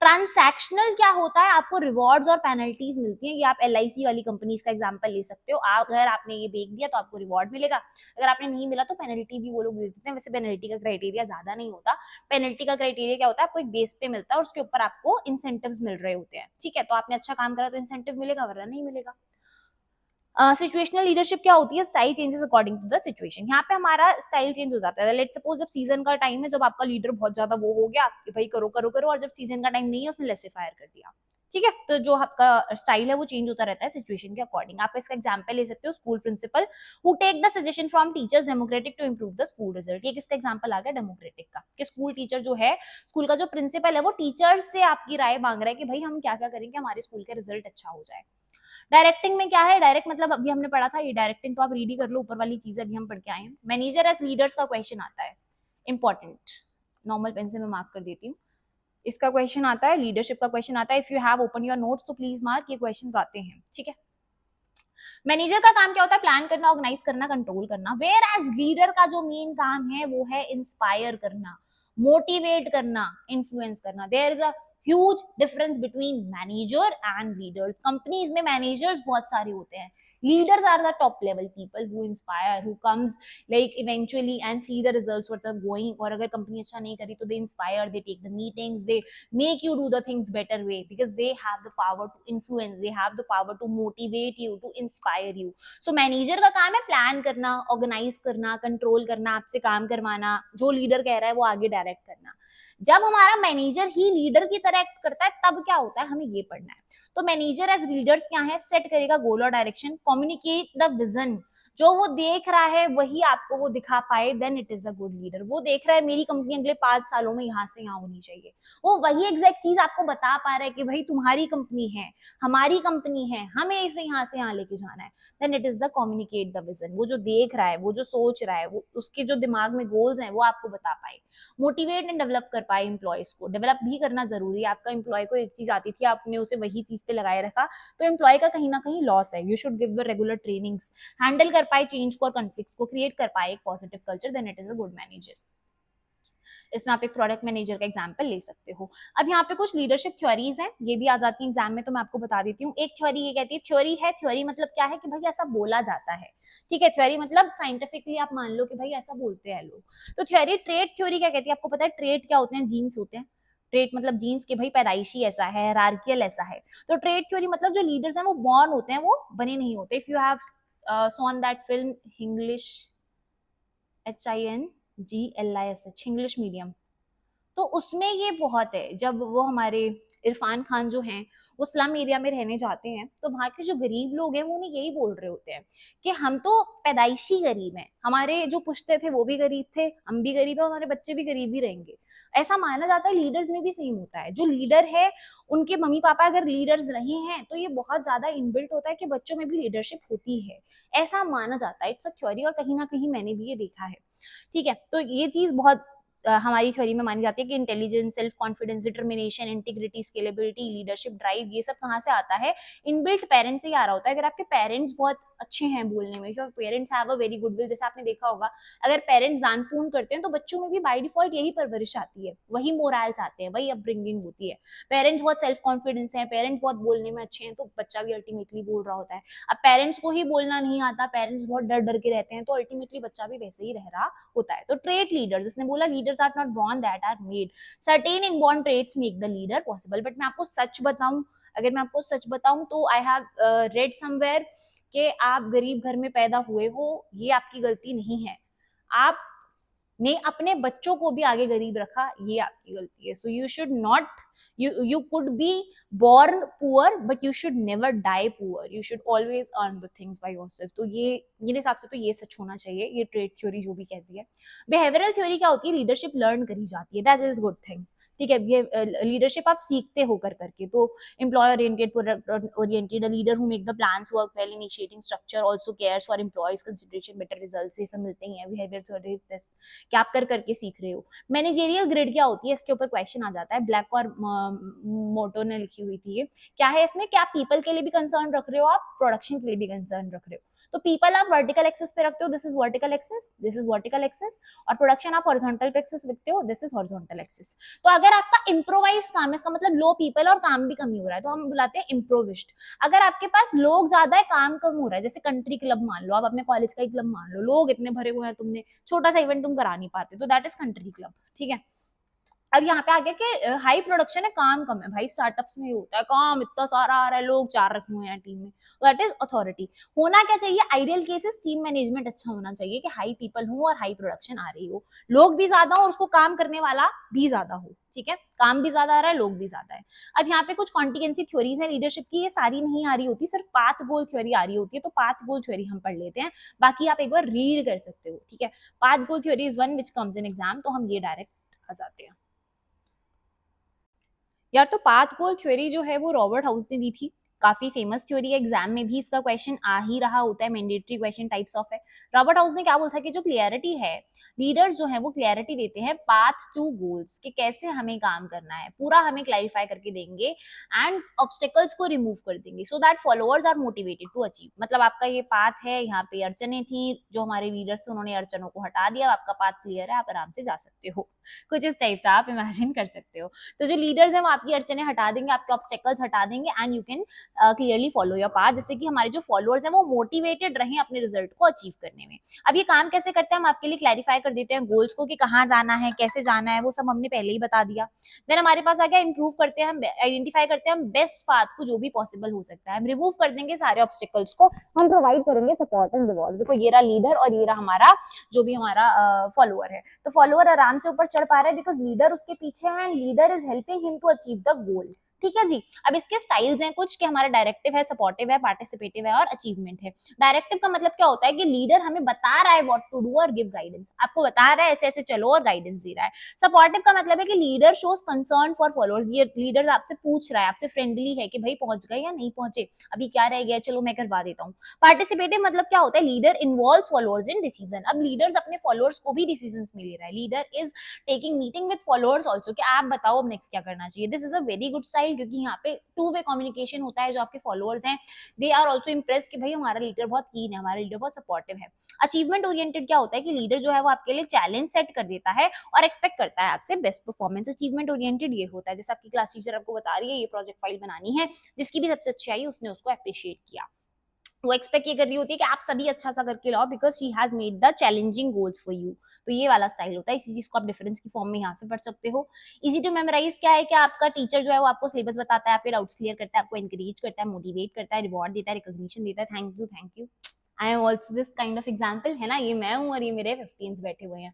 Transactional क्या होता है, आपको रिवॉर्ड्स और पेनल्टीज मिलती हैं, ये आप एलआईसी वाली कंपनीज का एग्जांपल ले सकते हो, अगर आपने ये बेच दिया तो आपको रिवॉर्ड मिलेगा, अगर आपने नहीं मिला तो पेनल्टी भी वो लोग दे देते हैं। वैसे पेनल्टी का क्राइटेरिया ज्यादा नहीं होता, पेनल्टी का क्राइटेरिया क्या होता है, आपको एक बेस पे मिलता है और उसके ऊपर आपको इंसेंटिव्स मिल रहे होते हैं, ठीक है, तो आपने अच्छा काम करा तो इंसेंटिव मिलेगा वरना नहीं मिलेगा। सिचुएशनल लीडरशिप क्या होती है, style changes according to the situation, यहाँ पे हमारा स्टाइल चेंज हो जाता है। लेट्स सपोज जब सीजन का टाइम है, जब आपका लीडर बहुत ज्यादा वो हो गया कि भाई करो करो करो, और जब सीजन का टाइम नहीं है उसने लेसे फायर कर दिया, ठीक है, तो जो आपका स्टाइल है वो चेंज होता रहता है सिचुएशन के अकॉर्डिंग। आप इसका एग्जांपल ले सकते हो, school principal who take the suggestion from teachers democratic to improve the school result, ये किसका एग्जांपल आ गया, डेमोक्रेटिक का, कि स्कूल टीचर जो है, स्कूल का जो प्रिंसिपल है वो टीचर्स से आपकी राय मांग रहा है कि भाई हम क्या क्या करेंगे हमारे स्कूल का रिजल्ट अच्छा हो जाए। डायरेक्टिंग में क्या है, डायरेक्ट मतलब अभी हमने पढ़ा था, ये डायरेक्टिंग तो आप रीड ही कर लो, ऊपर वाली चीजें अभी हम पढ़ के आए हैं। मैनेजर एज लीडर्स का क्वेश्चन आता है, इंपॉर्टेंट, नॉर्मल पेन से मैं मार्क कर देती हूँ, इसका क्वेश्चन आता है, लीडरशिप का क्वेश्चन आता है, if you have open your notes तो प्लीज मार्क, ये क्वेश्चन आते हैं, ठीक है। मैनेजर का काम क्या होता है, प्लान करना, ऑर्गेनाइज करना, कंट्रोल करना, वेयर एज लीडर का जो मेन काम है वो है इंस्पायर करना, मोटिवेट करना, इन्फ्लुएंस करना। There is a huge difference between manager and leaders. Companies में मैनेजर्स बहुत सारे होते हैं, leaders are the top level people who inspire, who comes like eventually and see the results what are going, और अगर company अच्छा नहीं करी तो they inspire, they take the meetings, they make you do the things better way because they have the power to influence, they have the power to motivate you, to inspire you. So manager का काम है plan करना, organise करना, control करना, आपसे काम करवाना, जो लीडर कह रहा है वो आगे डायरेक्ट करना। जब हमारा मैनेजर ही लीडर की तरह एक्ट करता है तब क्या होता है, हमें ये पढ़ना है। तो मैनेजर एज लीडर्स क्या है, सेट करेगा गोल और डायरेक्शन, कम्युनिकेट द विजन, जो वो देख रहा है वही आपको वो दिखा पाए, then it is a good leader. वो देख रहा है मेरी कंपनी अगले 5 सालों में यहाँ से यहाँ होनी चाहिए, वो वही एग्जैक्ट चीज आपको बता पा रहा है कि भाई तुम्हारी कंपनी है, हमारी कंपनी है, हमें इसे यहाँ से यहाँ लेके जाना है, then it is the communicate the vision. वो जो देख रहा है, वो जो सोच रहा है, वो उसके जो दिमाग में गोल्स हैं वो आपको बता पाए, मोटिवेट एंड डेवलप कर पाए एम्प्लॉयज को। डेवलप भी करना जरूरी है, आपका एम्प्लॉय को एक चीज आती थी, आपने उसे वही चीज पे लगाए रखा, तो एम्प्लॉय का कहीं ना कहीं लॉस है। You should give the regular trainings, handle कर पाए चेंज को और कॉन्फ्लिक्ट्स को, क्रिएट कर पाए एक positive culture, then it is a good manager. इसमें आप एक प्रोडक्ट मैनेजर का एग्जांपल ले सकते हो। अब यहाँ पे कुछ लीडरशिप थ्योरीज हैं, ये भी आ जाती है एग्जाम में, तो मैं आपको बता देती हूँ। एक थ्योरी ये कहती है, थ्योरी है, थ्योरी मतलब क्या है कि भाई ऐसा बोला जाता है, ठीक है। थ्योरी मतलब साइंटिफिकली आप मान लो कि भाई ऐसा बोलते हैं लोग। तो थ्योरी, ट्रेट थ्योरी क्या कहती है, आपको पता है ट्रेट क्या होते हैं, जीन्स होते हैं। ट्रेट मतलब जीन्स के भाई पैदाइशी ऐसा है, हायरार्कियल ऐसा है। तो ट्रेट थ्योरी मतलब जो लीडर्स हैं वो बॉर्न होते हैं, वो बने नहीं होते। If you have sworn that film English, HINGLISH, English medium, तो उसमें ये बहुत है। जब वो हमारे इरफान खान जो हैं वो स्लम एरिया में रहने जाते हैं, तो वहाँ के जो गरीब लोग हैं वो उन्हें यही बोल रहे होते हैं कि हम तो पैदाइशी गरीब हैं, हमारे जो पुश्ते थे वो भी गरीब थे, हम भी गरीब है, हमारे बच्चे भी गरीब ही रहेंगे। ऐसा माना जाता है, लीडर्स में भी सेम होता है। जो लीडर है उनके मम्मी पापा अगर लीडर्स रहे हैं तो ये बहुत ज्यादा इनबिल्ट होता है कि बच्चों में भी लीडरशिप होती है, ऐसा माना जाता है। इट्स अ थ्योरी, और कहीं ना कहीं मैंने भी ये देखा है, ठीक है। तो ये चीज बहुत हमारी थ्योरी में मानी जाती है कि intelligence, self confidence, determination, integrity, scalability, leadership, drive, ये सब कहाँ से आता है, इनबिल्ट पेरेंट्स से ही आ रहा होता है। अगर आपके पेरेंट्स बहुत अच्छे हैं बोलने में, जो parents have a very good will, जैसे आपने देखा होगा, अगर पेरेंट्स दान पूर्ण करते हैं तो बच्चों में भी बाय डिफॉल्ट यही परवरिश आती है, वही मोरल्स आते हैं, वही अपब्रिंगिंग होती है। पेरेंट्स बहुत सेल्फ कॉन्फिडेंस है, पेरेंट्स बहुत बोलने में अच्छे हैं, तो बच्चा भी अल्टीमेटली बोल रहा होता है। अब पेरेंट्स को ही बोलना नहीं आता, पेरेंट्स बहुत डर डर के रहते हैं, तो अल्टीमेटली बच्चा भी वैसे ही रह रहा होता है। तो ट्रेट लीडर, जिसने बोला leaders are not born, that are made, certain inborn traits make the leader possible. But मैं आपको सच बताऊं, अगर मैं आपको सच बताऊं तो आई हैव रेड समवेयर कि आप गरीब घर में पैदा हुए हो, ये आपकी गलती नहीं है। आप ने अपने बच्चों को भी आगे गरीब रखा, ये आपकी गलती है। So you should not, you could be born poor but you should never die poor, you should always earn the things by yourself। तो ये मेरे हिसाब से तो ये सच होना चाहिए, ये ट्रेड थ्योरी जो भी कहती है। बिहेवियरल थ्योरी क्या होती है, लीडरशिप लर्न करी जाती है, दैट इज गुड थिंग, ठीक है। ये लीडरशिप आप सीखते हो कर करके। तो employ oriented, product oriented, leader who make the plans work well, initiating structure, also cares for employees consideration, better results, ये सब मिलते ही हैं। बिहेवियर थ्योरी इज दिस कि आप कर करके सीख रहे हो। मैनेजेरियल ग्रिड क्या होती है, इसके ऊपर क्वेश्चन आ जाता है, ब्लैक और मोटो ने लिखी हुई थी। क्या है इसमें, क्या पीपल के लिए भी कंसर्न रख रहे हो आप, प्रोडक्शन के लिए भी कंसर्न रख रहे हो। तो पीपल आप वर्टिकल एक्सेस पे रखते हो, this is vertical access, this is vertical access, और प्रोडक्शन आप हॉरिजॉन्टल पे एक्सेस लिखते हो, दिस इज हॉरिजॉन्टल एक्सेस। तो अगर आपका इम्प्रोवाइज काम है, इसका मतलब लो पीपल और काम भी कम ही हो रहा है, तो हम बुलाते हैं इम्प्रोविस्ट। अगर आपके पास लोग ज्यादा है, काम कम हो रहा है, जैसे कंट्री क्लब मान लो, आप अपने कॉलेज का ही क्लब मान लो, लोग इतने भरे हुए हैं, तुमने छोटा सा इवेंट तुम करा नहीं पाते, तो दैट इज कंट्री क्लब, ठीक है। अब यहाँ पे आ गया कि हाई प्रोडक्शन है, काम कम है। भाई स्टार्टअप्स में ये होता है, काम इतना सारा आ रहा है, लोग 4 रखे हुए हैं टीम में, तो दैट इज अथॉरिटी। होना क्या चाहिए, आइडियल केसेस टीम मैनेजमेंट अच्छा होना चाहिए कि हाई पीपल हो और हाई प्रोडक्शन आ रही हो, लोग भी ज्यादा हो और उसको काम करने वाला भी ज्यादा हो, ठीक है। काम भी ज्यादा आ रहा है, लोग भी ज्यादा है। अब यहाँ पे कुछ कॉन्टिजेंसी थ्योरीज है लीडरशिप की, ये सारी नहीं आ रही होती, सिर्फ पाथ गोल थ्योरी आ रही होती है, तो पाथ गोल थ्योरी हम पढ़ लेते हैं, बाकी आप एक बार रीड कर सकते हो, ठीक है। Path goal theory is one which comes in exam, तो हम ये डायरेक्ट आ जाते हैं। यार तो पाथ गोल थ्योरी जो है वो रॉबर्ट हाउस ने दी थी, काफी फेमस थ्योरी है, एग्जाम में भी इसका क्वेश्चन आ ही रहा होता है, मैंडेटरी क्वेश्चन टाइप्स ऑफ है। रॉबर्ट हाउस ने क्या बोला था कि जो क्लियरिटी है, लीडर्स जो है वो क्लियरिटी देते हैं पाथ टू गोल्स, कि कैसे हमें काम करना है, पूरा हमें क्लैरिफाई करके देंगे, एंड ऑब्स्टेकल्स को रिमूव कर देंगे, so that followers are motivated to achieve. मतलब आपका ये पाथ है, यहाँ पे अड़चने थी, जो हमारे लीडर्स थे उन्होंने अड़चनों को हटा दिया, आपका पाथ क्लियर है, आप आराम से जा सकते हो, कुछ इस टाइप से आप इमेजिन कर सकते हो। तो जो लीडर्स हैं वो आपकी अड़चने हटा देंगे, आपके ऑब्स्टेकल्स हटा देंगे, and you can clearly follow your path, जिससे कि हमारे जो फॉलोअर्स हैं वो मोटिवेटेड रहें अपने रिजल्ट को अचीव करने में। अब ये काम कैसे करते हैं, हम आपके लिए क्लैरिफाई कर देते हैं गोल्स को, कि कहाँ जाना है, कैसे जाना है, वो सब हमने पहले ही बता दिया। देन हमारे पास आ गया इंप्रूव करते हैं, हम आइडेंटिफाई करते हैं हम बेस्ट पाथ को जो भी पॉसिबल हो सकता है, हम रिमूव कर देंगे सारे ऑब्स्टेकल्स को, हम प्रोवाइड करेंगे सपोर्ट एंड रिवॉर्ड। देखो ये रहा लीडर और ये रहा हमारा जो भी हमारा फॉलोअर है। तो फॉलोअर आराम से ऊपर चढ़ पा रहा है बिकॉज लीडर उसके पीछे है, leader is helping him to achieve the goal, ठीक है जी। अब इसके स्टाइल्स हैं कुछ कि हमारा डायरेक्टिव है, सपोर्टिव है, पार्टिसिपेटिव है और अचीवमेंट है। डायरेक्टिव का मतलब क्या होता है कि लीडर हमें बता रहा है व्हाट टू डू और गिव गाइडेंस, आपको बता रहा है ऐसे ऐसे चलो और गाइडेंस दे रहा है। सपोर्टिव का मतलब है कि leader shows concern for followers, ये लीडर आपसे पूछ रहा है, आपसे फ्रेंडली है कि भाई पहुंच गए या नहीं पहुंचे, अभी क्या रह गया, चलो मैं करवा देता हूँ। पार्टिसिपेटिव मतलब क्या होता है, leader involves followers in decision, अब लीडर्स अपने फॉलोअर्स को भी डिसीजंस में ले रहा है, leader is taking meeting with followers also कि आप बताओ अब नेक्स्ट क्या करना चाहिए। This is a very good style, क्योंकि यहाँ पे टू वे कम्युनिकेशन होता है, जो आपके फॉलोअर्स हैं दे आर आल्सो इम्प्रेस कि भाई हमारा लीडर बहुत कीन है, हमारा लीडर बहुत सपोर्टिव है। अचीवमेंट ओरिएंटेड क्या होता है कि लीडर जो है वो आपके लिए चैलेंज सेट कर देता है और एक्सपेक्ट करता है आपसे बेस्ट परफॉर्मेंस। अचीवमेंट ओरिएंटेड ये होता है जैसे आपकी क्लास टीचर आपको बता रही है ये प्रोजेक्ट फाइल बनानी है, जिसकी भी सबसे अच्छी आई उसने उसको अप्रिशिएट किया, वो एक्सपेक्ट ये कर रही होती है कि आप सभी अच्छा सा करके लाओ because she has made the challenging goals for you. तो ये वाला स्टाइल होता है, इसी चीज को आप डिफरेंस की फॉर्म में यहाँ से पढ़ सकते हो। इजी टू मेमोराइज क्या है कि आपका टीचर जो है वो आपको सिलेबस बताता है, आपके डाउट्स क्लियर करता है, आपको एनकरेज करता है, मोटिवेट करता है, रिवॉर्ड देता है, रिकॉग्निशन देता है, thank you. I am also this kind of example, है ना, ये मैं हूँ और ये मेरे 15 बैठे हुए हैं,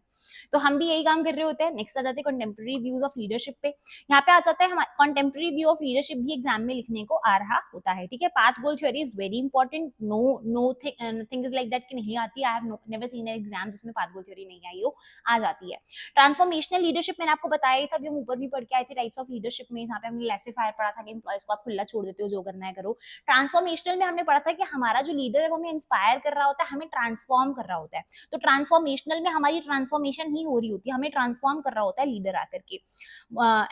तो हम भी यही काम कर रहे होते हैं। नेक्स्ट आ जाते हैं कंटेम्प्रेरी व्यूज ऑफ लीडरशिप पे। यहाँ पे आ जाता है हमारा कंटेम्प्रेरी व्यू ऑफ लीडरशिप भी एग्जाम में लिखने को आ रहा होता है, ठीक है। Path goal theory is very important, know thing is like that कि नहीं आती, I have never seen an exam जिसमें पाथ गोल थ्योरी नहीं आई हो, आ जाती है। ट्रांसफॉर्मेशनल लीडरशिप मैंने आपको बताया था, अभी हम ऊपर भी पढ़ के आए थे टाइप्स ऑफ लीडरशिप में, जहाँ पे हमने लेसे फायर पढ़ा था कि एम्प्लॉयज को आप खुला छोड़ देते हो, जो करना है करो। ट्रांसफॉर्मेशनल में हमने पढ़ा था कि हमारा जो लीडर है वो हमें इंस्पायर कर रहा होता है, हमें ट्रांसफॉर्म कर रहा होता है। तो ट्रांसफॉर्मेशनल में हमारी ट्रांसफॉर्मेशन ही हो रही होती है, हमें ट्रांसफॉर्म कर रहा होता है लीडर आकर के।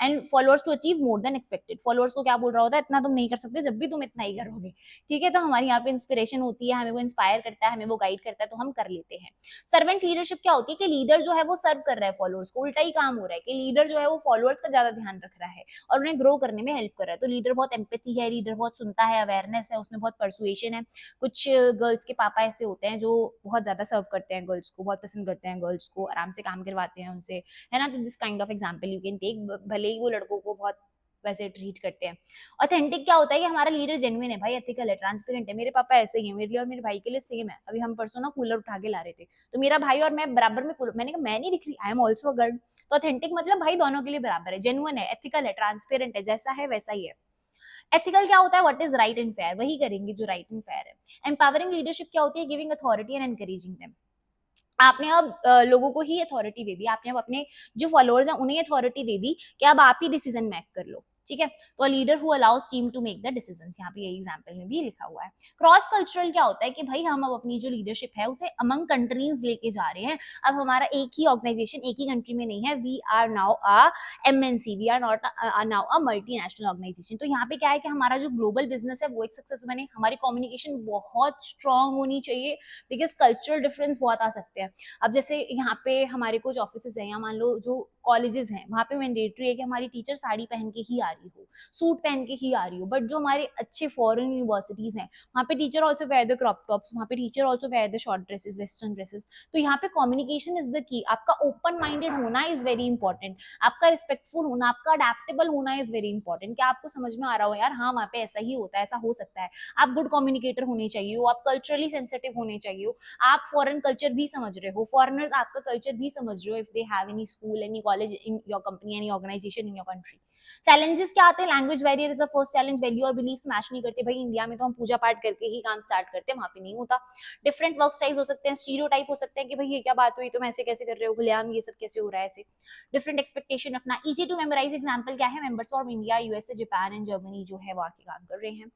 And followers to achieve more than expected, followers को क्या बोल रहा होता है, इतना तुम नहीं कर सकते जब भी तुम इतना ही करोगे, ठीक है। तो हमारी यहाँ पे इंस्पिरेशन होती है, हमें वो इंस्पायर करता है, हमें वो गाइड करता है, तो हम कर लेते हैं। सर्वेंट लीडरशिप क्या होती है कि लीडर जो है वो सर्व कर रहा है फॉलोअर्स को, उल्टा ही काम हो रहा है कि लीडर जो है वो फॉलोअर्स का ज्यादा ध्यान रख रहा है और उन्हें ग्रो करने में हेल्प कर रहा है। तो लीडर बहुत एम्पैथी है, लीडर बहुत सुनता है, अवेयरनेस है, उसमें बहुत परसुएशन है। कुछ गर्ल्स के पापा ऐसे होते हैं जो बहुत ज्यादा सर्व करते हैं गर्ल्स को, बहुत पसंद करते हैं गर्ल्स को, आराम से काम करवाते हैं उनसे, है ना। तो this kind of example you can take, भले ही वो लड़कों को बहुत वैसे ट्रीट करते हैं। ऑथेंटिक क्या होता है कि हमारा लीडर जेन्युइन है भाई, एथिकल है, ट्रांसपेरेंट है। मेरे पापा ऐसे ही है, मेरे लिए और मेरे भाई के लिए सेम है। अभी हम परसों ना कूलर उठा के ला रहे थे, तो मेरा भाई और मैं बराबर में कूलर, मैंने कहा मैं नहीं दिख रही, आई एम ऑल्सो गर्ल। तो ऑथेंटिक मतलब भाई दोनों के लिए बराबर है, जेन्युइन है, एथिकल है, ट्रांसपेरेंट है, जैसा है वैसा ही है। एथिकल क्या होता है, what is right and fair, वही करेंगे जो राइट एंड फेयर है। एम्पावरिंग लीडरशिप क्या होती है, giving authority and encouraging them. आपने अब लोगों को ही अथॉरिटी दे दी, आपने अब अपने जो फॉलोअर्स हैं उन्हें अथॉरिटी दे दी कि अब आप ही डिसीजन मेक कर लो, ठीक है। तो leader who allows team to make the decisions, यहाँ पे ये एग्जांपल में भी लिखा हुआ है। क्रॉस कल्चरल क्या होता है कि भाई हम अब अपनी जो लीडरशिप है उसे अमंग कंट्रीज लेके जा रहे हैं। अब हमारा एक ही ऑर्गेनाइजेशन एक ही कंट्री में नहीं है, we are now a MNC, we are not now a multinational organisation. तो यहाँ पे क्या है कि हमारा जो ग्लोबल बिजनेस है वो एक सक्सेस बने, हमारी कम्युनिकेशन बहुत स्ट्रांग होनी चाहिए, बिकॉज कल्चरल डिफरेंस बहुत आ सकते हैं। अब जैसे यहाँ पे हमारे कुछ ऑफिसेज हैं, या मान लो जो कॉलेजेस हैं, वहाँ पे मैंडेटरी है कि हमारी टीचर साड़ी पहन के ही आ रही हो, सूट पहन के ही आ रही हो। बट जो हमारे अच्छे फॉरेन यूनिवर्सिटीज हैं वहाँ पे teacher also wear the crop tops, वहाँ पे teacher also wear the short dresses, western dresses. तो यहाँ पे कम्युनिकेशन इज द की, आपका ओपन माइंडेड होना इज वेरी इंपॉर्टेंट, आपका रिस्पेक्टफुल होना, आपका अडेप्टेबल होना इज वेरी इंपॉर्टेंट, क्या आपको समझ में आ रहा हो यार, हाँ वहाँ पे ऐसा ही होता है, ऐसा हो सकता है। आप गुड कम्युनिकेटर होने चाहिए हो, आप कल्चरली सेंसिटिव होने चाहिए हो, आप फॉरेन कल्चर भी समझ रहे हो, फॉरेनर्स आपका कल्चर भी समझ रहे हो, if they have any school, any college in your company, any organisation in your country. Challenges क्या आते हैं, language barrier is the first challenge, value और बिलीफ्स मैच नहीं करते। भाई इंडिया में तो हम पूजा पाठ करके ही काम स्टार्ट करते हैं, वहां पे नहीं होता। डिफरेंट वर्क स्टाइल्स हो सकते हैं, स्टीरियोटाइप हो सकते हैं कि भाई ये क्या बात हुई, तुम ऐसे कैसे कर रहे हो, खुलेआम ये सब कैसे हो रहा है, ऐसे डिफरेंट एक्सपेक्टेशन रखना। इजी टू मेमोराइज एग्जांपल क्या है, members of India, USA, Japan and Germany जो है वो आके काम कर रहे हैं,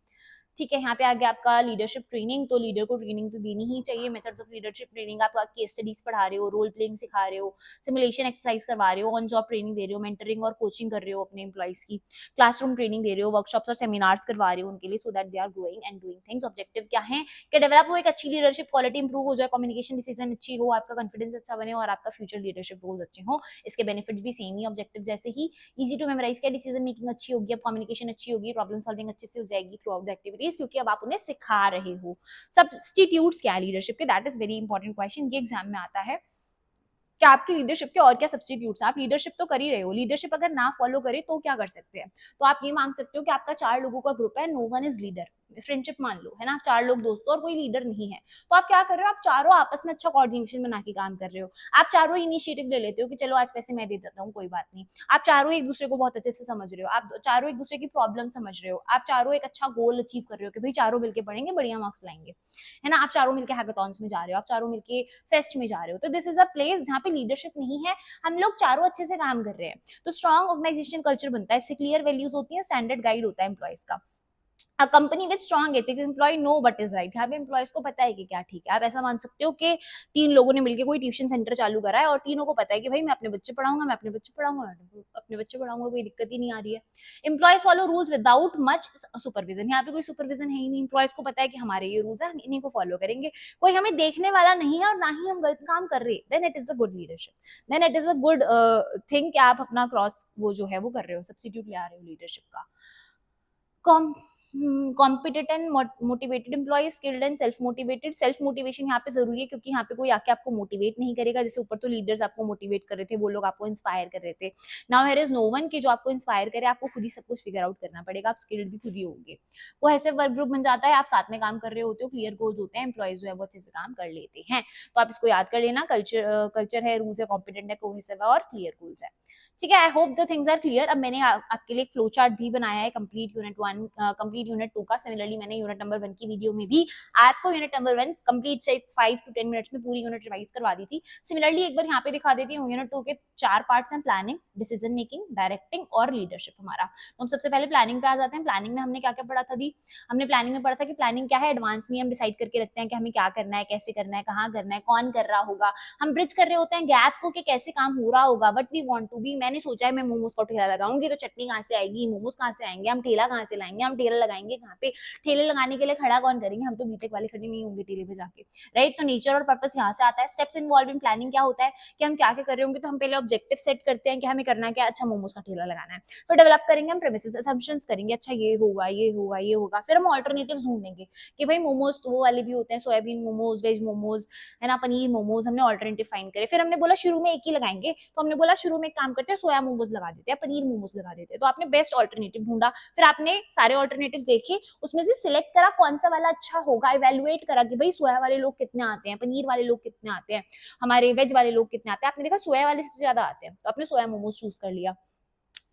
ठीक है। यहाँ पे आ गया आपका लीडरशिप ट्रेनिंग, तो लीडर को ट्रेनिंग तो देनी ही चाहिए। मेथड्स ऑफ लीडरशिप ट्रेनिंग, आप केस स्टडीज पढ़ा रहे हो, रोल प्लेइंग सिखा रहे हो, सिमुलेशन एक्सरसाइज करवा रहे हो, ऑन जॉब ट्रेनिंग दे रहे हो, मेंटरिंग और कोचिंग कर रहे हो अपने एम्प्लॉइज की, क्लासरूम ट्रेनिंग दे रहे हो, वर्कशॉप्स और सेमिनार्स करवा रहे हो उनके लिए, so that they are growing and doing things. Objective क्या है कि डेवलप हो, एक अच्छी लीडरशिप क्वालिटी इंप्रूव हो जाए, कम्युनिकेशन डिसीजन अच्छी हो, आपका कॉन्फिडेंस अच्छा बने और आपका फ्यूचर लीडरशिप रोल्स अच्छे हो। इसके बेनिफिट भी सेम ही ऑब्जेक्टिव जैसे ही, इजी टू मेमोराइज किया, डिसीजन मेकिंग अच्छी होगी, अब कम्युनिकेशन अच्छी होगी, प्रॉब्लम सॉल्विंग अच्छे से हो जाएगी थ्रू आउट द एक्टिविटीज, क्योंकि अब आप उन्हें सिखा रहे हो। सब्स्टिट्यूट्स क्या है लीडरशिप के, that is very important question, ये एग्जाम में आता है कि आपकी लीडरशिप के और क्या सब्स्टिट्यूट्स। आप लीडरशिप तो कर ही रहे हो, लीडरशिप अगर ना फॉलो करे तो क्या कर सकते हैं, तो आप ये मांग सकते हो कि आपका 4 लोगों का ग्रुप है, no one is leader, friendship मान लो, है ना, 4 लोग दोस्त हो और कोई लीडर नहीं है, तो आप क्या कर रहे हो, आप चारों आपस में अच्छा कोऑर्डिनेशन बना के काम कर रहे हो, आप चारों इनिशिएटिव ले लेते हो कि चलो आज पैसे मैं दे देता हूँ, कोई बात नहीं, आप चारों एक दूसरे को बहुत अच्छे से समझ रहे हो, आप चारों एक दूसरे की प्रॉब्लम समझ रहे हो, आप चारों एक अच्छा गोल अचीव कर रहे हो कि भाई चारों मिलके पढ़ेंगे, बढ़िया मार्क्स लाएंगे, है ना, आप चारों मिलके हैकाथॉन्स में जा रहे हो, आप चारों मिलके फेस्ट में जा रहे हो, तो दिस इज अ प्लेस जहाँ पे लीडरशिप नहीं है, हम लोग चारों अच्छे से काम कर रहे हैं, तो स्ट्रॉन्ग ऑर्गेनाइजेशन कल्चर बनता है, इससे क्लियर वैल्यूज होती है, स्टैंडर्ड गाइड होता है एम्प्लॉयज का। A company with strong ethics, employ know what is right, यहाँ पे एम्प्लॉयज को पता है कि क्या ठीक है, आप ऐसा मान सकते हो कि 3 लोगों ने मिलकर कोई ट्यूशन सेंटर चालू करा है और तीनों को पता है कि भाई मैं अपने बच्चे पढ़ाऊंगा, मैं अपने बच्चे पढ़ाऊंगा, मैं अपने बच्चे पढ़ाऊंगा, कोई दिक्कत ही नहीं आ रही है। Employees follow rules without much supervision, यहाँ पे कोई सुपरविजन है ही नहीं, एम्प्लॉयज को पता है कि हमारे ये रूल्स है, हम इन्हीं को फॉलो करेंगे, कोई हमें देखने वाला नहीं है और ना ही हम गलत काम कर रहे, then it is the good leadership, then it is a good thing कि आप अपना क्रॉस वो जो है वो कर रहे हो, सब्सिट्यूट ले आ रहे हो लीडरशिप का। Competent and motivated employ, skilled and self motivation यहाँ पे जरूरी है, क्योंकि यहाँ पे कोई आके आपको मोटिवेट नहीं करेगा, जैसे ऊपर तो लीडर्स आपको मोटिवेट कर रहे थे, वो लोग आपको इंस्पायर कर रहे थे, now here is no one कि जो आपको इंस्पायर करे, आपको खुद ही सब कुछ फिगर आउट करना पड़ेगा, आप स्किल्ड भी खुद ही होंगे, वो ऐसे वर्क ग्रुप बन जाता है, आप साथ में काम कर रहे होते हो, क्लियर गोल्स होते हैं, एम्प्लॉयज जो है वो अच्छे से काम कर लेते हैं, तो आप इसको याद कर लेना, कल्चर है, रूल्स है, कॉम्पिटेंट है, कोहेसिव है और क्लियर गोल्स है, ठीक है। I hope the things are clear. अब मैंने आपके लिए एक फ्लो चार्ट भी बनाया है कंप्लीट यूनिट 1 कंप्लीट यूनिट 2 का, सिमिलरली मैंने यूनिट नंबर 1 की वीडियो में भी आपको यूनिट नंबर 1 कंप्लीट से 5 to 10 मिनट्स में पूरी यूनिट रिवाइज करवा दी थी। सिमिलरली एक बार यहाँ पे दिखा देती हूँ, यूनिट 2 के 4 पार्ट्स हैं, प्लानिंग, डिसीजन मेकिंग, डायरेक्टिंग और लीडरशिप हमारा। तो हम सबसे पहले प्लानिंग पे आ जाते हैं। प्लानिंग में हमने क्या क्या पढ़ा था दी, हमने प्लानिंग में पढ़ा था कि प्लानिंग क्या है, एडवांस में हम डिसाइड करके रखते हैं कि हमें क्या करना है, कैसे करना है, कहाँ करना है, कौन कर रहा होगा, हम ब्रिज कर रहे होते हैं गैप को कि कैसे काम हो रहा होगा, but we want to be, मैंने सोचा है मैं मोमोज का ठेला लगाऊंगी, तो चटनी कहाँ से आएगी, मोमोज कहाँ से आएंगे, हम ठेला कहाँ से लाएंगे, हम ठेला लगाएंगे कहाँ पे, ठेले लगाने के लिए खड़ा कौन करेंगे, हम तो बीटेक वाले खड़े नहीं होंगे ठेले पे जाके, राइट। तो नेचर और पर्पस यहाँ से आता है। स्टेप्स इन्वॉल्व इन प्लानिंग क्या होता है कि हम क्या क्या कर रहे होंगे, तो हम पहले ऑब्जेक्टिव सेट करते हैं कि हमें करना क्या, अच्छा मोमोज का ठेला लगाना है, फिर डेवलप करेंगे हम प्रेमिसेस, असम्पशंस करेंगे, अच्छा ये होगा ये होगा ये होगा, फिर हम ऑल्टरनेटिव्स ढूंढेंगे कि भाई मोमोज तो वो वाले भी होते हैं, सोयाबीन मोमोज, वेज मोमोज, है ना, पनीर मोमोज, हमने ऑल्टरनेटिव फाइंड करे, फिर हमने बोला शुरू में एक ही लगाएंगे, तो हमने बोला शुरू में एक काम करते हैं, सोया मोमोज लगा देते हैं, पनीर मोमोज लगा देते हैं, तो आपने बेस्ट ऑल्टरनेटिव ढूंढा, फिर आपने सारे ऑल्टरनेटिव देखे, उसमें से सिलेक्ट करा कौन सा वाला अच्छा होगा, इवेल्युएट करा कि भाई सोया वाले लोग कितने आते हैं, पनीर वाले लोग कितने आते हैं, हमारे वेज वाले लोग कितने आते हैं, आपने देखा सोया वाले सबसे ज्यादा आते हैं, तो आपने सोया मोमोज चूज कर लिया,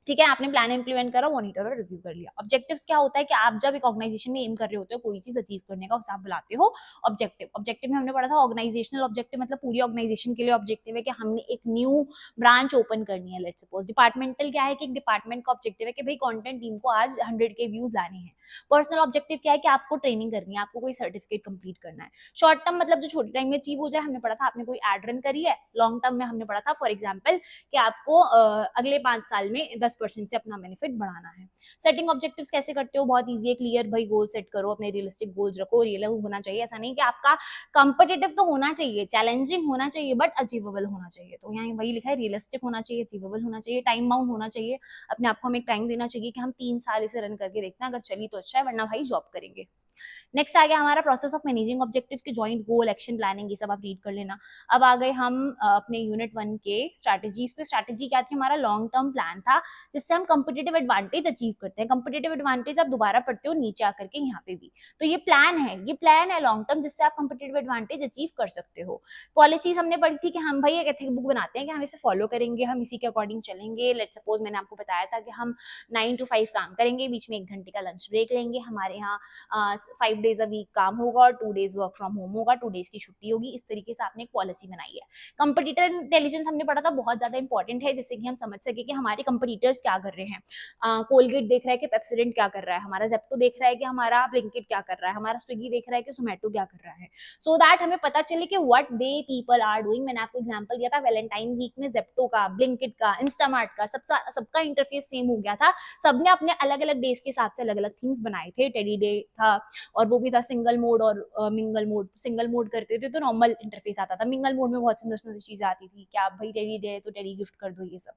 ठीक है, आपने प्लान इंप्लीमेंट करा, मॉनिटर और रिव्यू कर लिया। ऑब्जेक्टिव्स क्या होता है कि आप जब एक ऑर्गेनाइजेशन में एम कर रहे होते हो कोई चीज अचीव करने का, उसे आप बुलाते हो ऑब्जेक्टिव। ऑब्जेक्टिव में हमने पढ़ा था ऑर्गेनाइजेशनल ऑब्जेक्टिव, मतलब पूरी ऑर्गेनाइजेशन के लिए ऑब्जेक्टिव है कि हमने एक न्यू ब्रांच ओपन करनी है, लेट्स सपोज। डिपार्टमेंटल क्या है कि एक डिपार्टमेंट का ऑब्जेक्टिव है कि भाई कंटेंट टीम को आज 100K व्यूज लाने हैं। पर्सनल ऑब्जेक्टिव क्या है कि आपको ट्रेनिंग करनी है, आपको कोई सर्टिफिकेट कंप्लीट करना है। शॉर्ट टर्म मतलब जो छोटे टाइम में अचीव हो जाए, हमने पढ़ा था आपने कोई एड रन करी है। लॉन्ग टर्म में हमने पढ़ा था फॉर एग्जाम्पल कि आपको अगले 5 साल में 10% से अपना बेनिफिट बढ़ाना है। सेटिंग ऑब्जेक्टिव्स कैसे करते हो, बहुत ईजी है, क्लियर भाई गोल सेट करो, अपने रियलिस्टिक गोल्स रखो, रियलिस्टिक होना चाहिए, ऐसा नहीं कि आपका कंपिटिटिव तो होना चाहिए, चैलेंजिंग होना चाहिए, बट अचीवेबल होना चाहिए। तो यहाँ वही लिखा है, रियलिस्टिक होना चाहिए, अचीवेबल होना चाहिए, टाइम बाउंड होना चाहिए, अपने आप को हमें एक टाइम देना चाहिए कि हम 3 साल इसे रन करके देखते हैं, अगर चली तो अच्छा है, वरना भाई जॉब करेंगे। नेक्स्ट आ गया हमारा प्रोसेस ऑफ मैनेजिंग ऑब्जेक्टिव्स के जॉइंट गोल, एक्शन प्लानिंग, ये सब आप रीड कर लेना। अब आ गए हम अपने यूनिट 1 के स्ट्रैटेजीज पे। स्ट्रैटेजी क्या थी, हमारा लॉन्ग टर्म प्लान था जिससे हम कंपिटेटिव एडवांटेज अचीव करते हैं। कंपिटेटिव एडवांटेज आप दोबारा पढ़ते हो नीचे आकर के यहाँ पे भी, तो ये प्लान है, ये प्लान है लॉन्ग टर्म जिससे आप कंपिटेटिव एडवांटेज अचीव कर सकते हो। पॉलिसीज हमने पढ़ी थी कि हम भाई एक एथिक बुक बनाते हैं कि हम इसे फॉलो करेंगे, हम इसी के अकॉर्डिंग चलेंगे। लेट सपोज मैंने आपको बताया था कि हम 9 to 5 काम करेंगे, बीच में 1 घंटे का लंच ब्रेक लेंगे, हमारे यहाँ 5 days अ वीक काम होगा और 2 days वर्क फ्रॉम होम होगा, 2 days की छुट्टी होगी। इस तरीके से आपने एक पॉलिसी बनाई है। कंपटीटर इंटेलिजेंस हमने पढ़ा था, बहुत ज्यादा इंपॉर्टेंट है, जिससे कि हम समझ सके कि हमारे कंपटीटर्स क्या कर रहे हैं। कोलगेट देख रहा है कि पेप्सोडेंट क्या कर रहा है, हमारा जेप्टो देख रहा है कि हमारा ब्लिंकिट क्या कर रहा है, हमारा स्विगी देख रहा है कि जोमेटो क्या कर रहा है, सो दैट हमें पता चले कि what the people are doing. मैंने आपको एग्जांपल दिया था वैलेंटाइन वीक में जेप्टो का, ब्लिंकिट का, इंस्टामार्ट का, सबका इंटरफेस सेम हो गया था। सबने अपने अलग अलग डेज के हिसाब से अलग अलग थीम्स बनाए थे। टेडी डे था और वो भी था सिंगल मोड और मिंगल मोड। सिंगल मोड करते थे तो नॉर्मल इंटरफेस आता था, मिंगल मोड में बहुत सुंदर सुंदर चीजें आती थी, क्या भाई टेडी डे तो टेडी गिफ्ट कर दो, ये सब।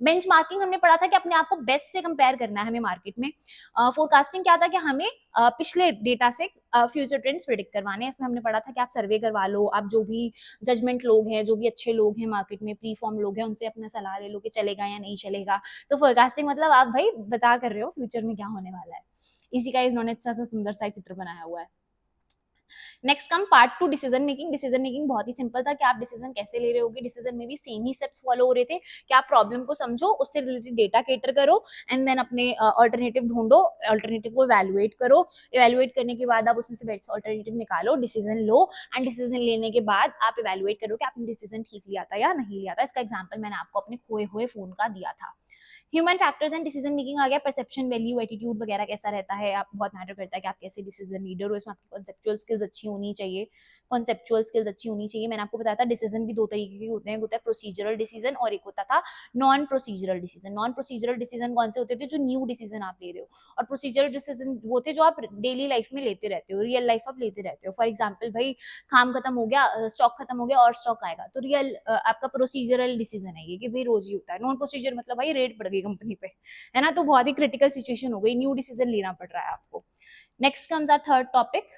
बेंच मार्किंग हमने पढ़ा था कि अपने आप को बेस्ट से कंपेयर करना है हमें मार्केट में। फोरकास्टिंग क्या था कि हमें पिछले डेटा से फ्यूचर ट्रेंड्स प्रिडिक्ट करवाने हैं। इसमें हमने पढ़ा था कि आप सर्वे करवा लो, आप जो भी जजमेंट लोग हैं, जो भी अच्छे लोग हैं मार्केट में, प्री फॉर्म लोग हैं, उनसे अपना सलाह ले लो कि चलेगा या नहीं चलेगा। तो फोरकास्टिंग मतलब आप भाई बता कर रहे हो फ्यूचर में क्या होने वाला है। इसी का इन्होंने अच्छा सा सुंदर सा चित्र बनाया हुआ है। Next come part 2 decision making. Decision making बहुत ही सिंपल था कि आप डिसीजन कैसे ले रहे होगे। डिसीजन में भी सेम ही स्टेप्स फॉलो हो रहे थे कि आप प्रॉब्लम को समझो, उससे रिलेटेड डेटा कैटर करो एंड देन अपने अल्टरनेटिव ढूंढो, अल्टरनेटिव को इवैल्यूएट करो। इवैल्यूएट करने के बाद आप उसमें से बेस्ट अल्टरनेटिव निकालो, डिसीजन लो एंड डिसीजन लेने के बाद आप इवैल्यूएट करो कि आपने डिसीजन ठीक लिया था या नहीं लिया था। इसका एग्जाम्पल मैंने आपको अपने खोए हुए फोन का दिया था। Human factors and decision making आ गया। परसेप्शन, वैल्यू, एटीट्यूड वगैरह कैसा रहता है, आप बहुत मैटर करता है कि आप कैसे डिसीजन लीडर हो। इसमें आपकी कॉन्सेप्चुअल स्किल्स अच्छी होनी चाहिए, कॉन्सेप्चुअल स्किल्स अच्छी होनी चाहिए। मैंने आपको बताया था डिसीजन भी दो तरीके के होते हैं, एक होता है प्रोसीजरल डिसीजन और एक होता था non procedural decision. Non procedural decision कौन से होते थे, जो न्यू डिसीजन आप ले रहे हो, और प्रोसीजरल डिसीजन वो थे जो आप डेली लाइफ में लेते रहते हो, रियल लाइफ आप लेते रहते हो। फॉर एग्जाम्पल भाई काम खत्म हो गया, स्टॉक खत्म हो गया और स्टॉक आएगा, तो रियल आपका प्रोसीजरल डिसीजन है ये कि भाई रोज ही होता है। नॉन प्रोसीजर मतलब भाई रेट बढ़ गई कंपनी पे, है ना, तो बहुत ही क्रिटिकल सिचुएशन हो गई, न्यू डिसीजन लेना पड़ रहा है आपको। Next comes our third topic,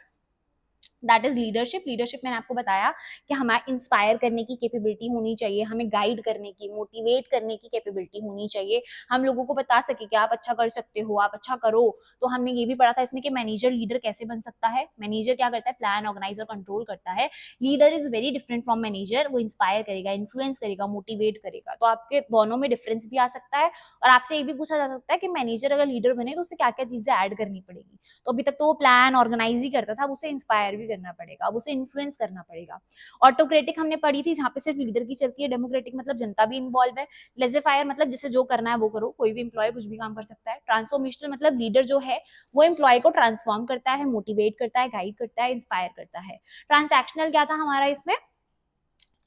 that is leadership. Leadership मैंने आपको बताया कि हमें इंस्पायर करने की कैपेबिलिटी होनी चाहिए, हमें गाइड करने की, मोटिवेट करने की कैपेबिलिटी होनी चाहिए। हम लोगों को बता सके कि आप अच्छा कर सकते हो, आप अच्छा करो। तो हमने ये भी पढ़ा था इसमें कि मैनेजर लीडर कैसे बन सकता है। मैनेजर क्या करता है, प्लान, ऑर्गेनाइज और कंट्रोल करता है। Leader is very different from manager, वो इंस्पायर करेगा, इन्फ्लुएंस करेगा, मोटिवेट करेगा। तो आपके दोनों में डिफरेंस भी आ सकता है। और आपसे ये भी पूछा जा सकता है कि मैनेजर अगर लीडर बने तो उससे क्या क्या चीजें ऐड करनी पड़ेगी। तो अभी तक तो वो प्लान, ऑर्गेनाइज ही करता था, अब उसे इंस्पायर भी करना पड़ेगा, अब उसे इन्फ्लुएंस करना पड़ेगा। ऑटोक्रेटिक हमने पढ़ी थी, जहां पे सिर्फ लीडर की चलती है। डेमोक्रेटिक मतलब जनता भी इन्वॉल्व है। लेज़र-फायर मतलब जिसे जो करना है वो करो, कोई भी एम्प्लॉय कुछ भी काम कर सकता है। ट्रांसफॉर्मेशनल मतलब लीडर जो है वो एम्प्लॉय को ट्रांसफॉर्म करता है, मोटिवेट करता है, गाइड करता है, इंस्पायर करता है। ट्रांसैक्शनल क्या था हमारा इसमें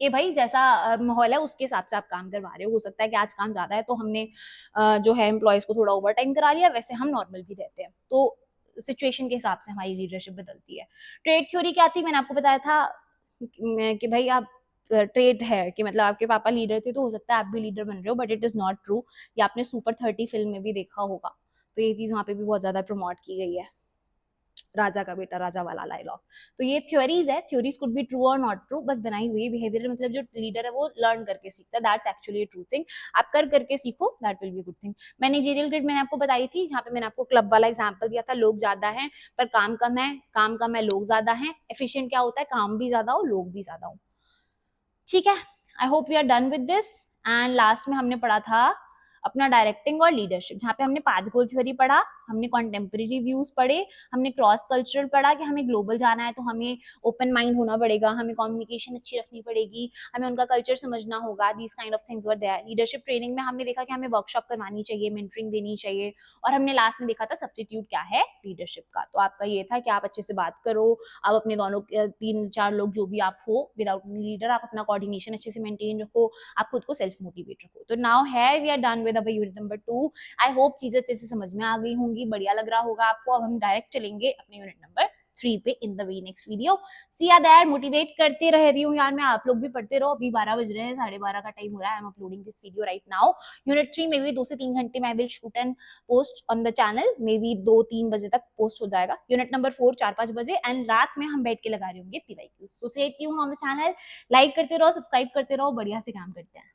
कि भाई जैसा माहौल है उसके हिसाब से आप काम करवा रहे हो सकता है कि आज काम ज्यादा है तो हमने जो है एम्प्लॉयज को थोड़ा ओवर टाइम करा लिया, वैसे हम नॉर्मल भी रहते हैं। तो सिचुएशन के हिसाब से हमारी लीडरशिप बदलती है। ट्रेड थ्योरी क्या थी, मैंने आपको बताया था कि भाई आप ट्रेड है कि मतलब आपके पापा लीडर थे तो हो सकता है आप भी लीडर बन रहे हो, but it is not true. ये आपने सुपर 30 फिल्म में भी देखा होगा, तो ये चीज वहां पे भी बहुत ज्यादा प्रमोट की गई है, राजा का बेटा राजा वाला डायलॉग। तो ये थ्योरीज है, थ्योरीज कुड बी ट्रू और नॉट ट्रू, बस बनाई हुई। बिहेवियर मतलब जो लीडर है वो लर्न करके सीखता है, दैट्स एक्चुअली ट्रू थिंग। आप कर करके सीखो, that will be good thing. Managerial grid मैंने आपको बताई थी, जहाँ पे मैंने आपको क्लब वाला एग्जांपल दिया था। लोग ज्यादा हैं पर काम कम है, काम कम है लोग ज्यादा हैं। एफिशिएंट क्या होता है, काम भी ज्यादा हो लोग भी ज्यादा हो। ठीक है, I hope we are done with this. And last में हमने पढ़ा था अपना डायरेक्टिंग और लीडरशिप, जहाँ पे हमने पाथ गोल थ्योरी पढ़ा, हमने कॉन्टेम्परेरी व्यूज पढ़े, हमने क्रॉस कल्चरल पढ़ा कि हमें ग्लोबल जाना है तो हमें ओपन माइंड होना पड़ेगा, हमें कम्युनिकेशन अच्छी रखनी पड़ेगी, हमें उनका कल्चर समझना होगा। These kind of things were there. Leadership training में हमने देखा कि हमें वर्कशॉप करवानी चाहिए, मेंटरिंग देनी चाहिए, और हमने लास्ट में देखा था सब्स्टिट्यूट क्या है लीडरशिप का। तो आपका ये था कि आप अच्छे से बात करो, आप अपने दोनों 3-4 लोग जो भी आप हो विदाउट लीडर, आप अपना कोऑर्डिनेशन अच्छे से मेंटेन रखो, आप खुद को सेल्फ मोटिवेट रखो। तो नाउ है we are done with our unit number 2। I hope चीजें अच्छे से समझ में आ गई होंगी, बढ़िया लग रहा होगा आपको। अब हम डायरेक्ट चलेंगे अपने यूनिट नंबर 3 पे in the way next video. See या दैट मोटिवेट करते रह रही हूँ यार मैं, आप लोग भी पढ़ते रहो। अभी 12 बज रहे हैं, 12:30 का टाइम हो रहा है। I am uploading this video right now. Unit 3 में भी 2 से 3 घंटे मैं will shoot and post on the channel, may be 2-3 बजे तक पोस्ट हो जाएगा। यूनिट नंबर 4 4-5 बजे, एंड रात में हम बैठ के लगा रहे होंगे PYQ। So stay tuned on the channel, like करते रहो, सब्सक्राइब करते रहो, बढ़िया से काम करते हैं।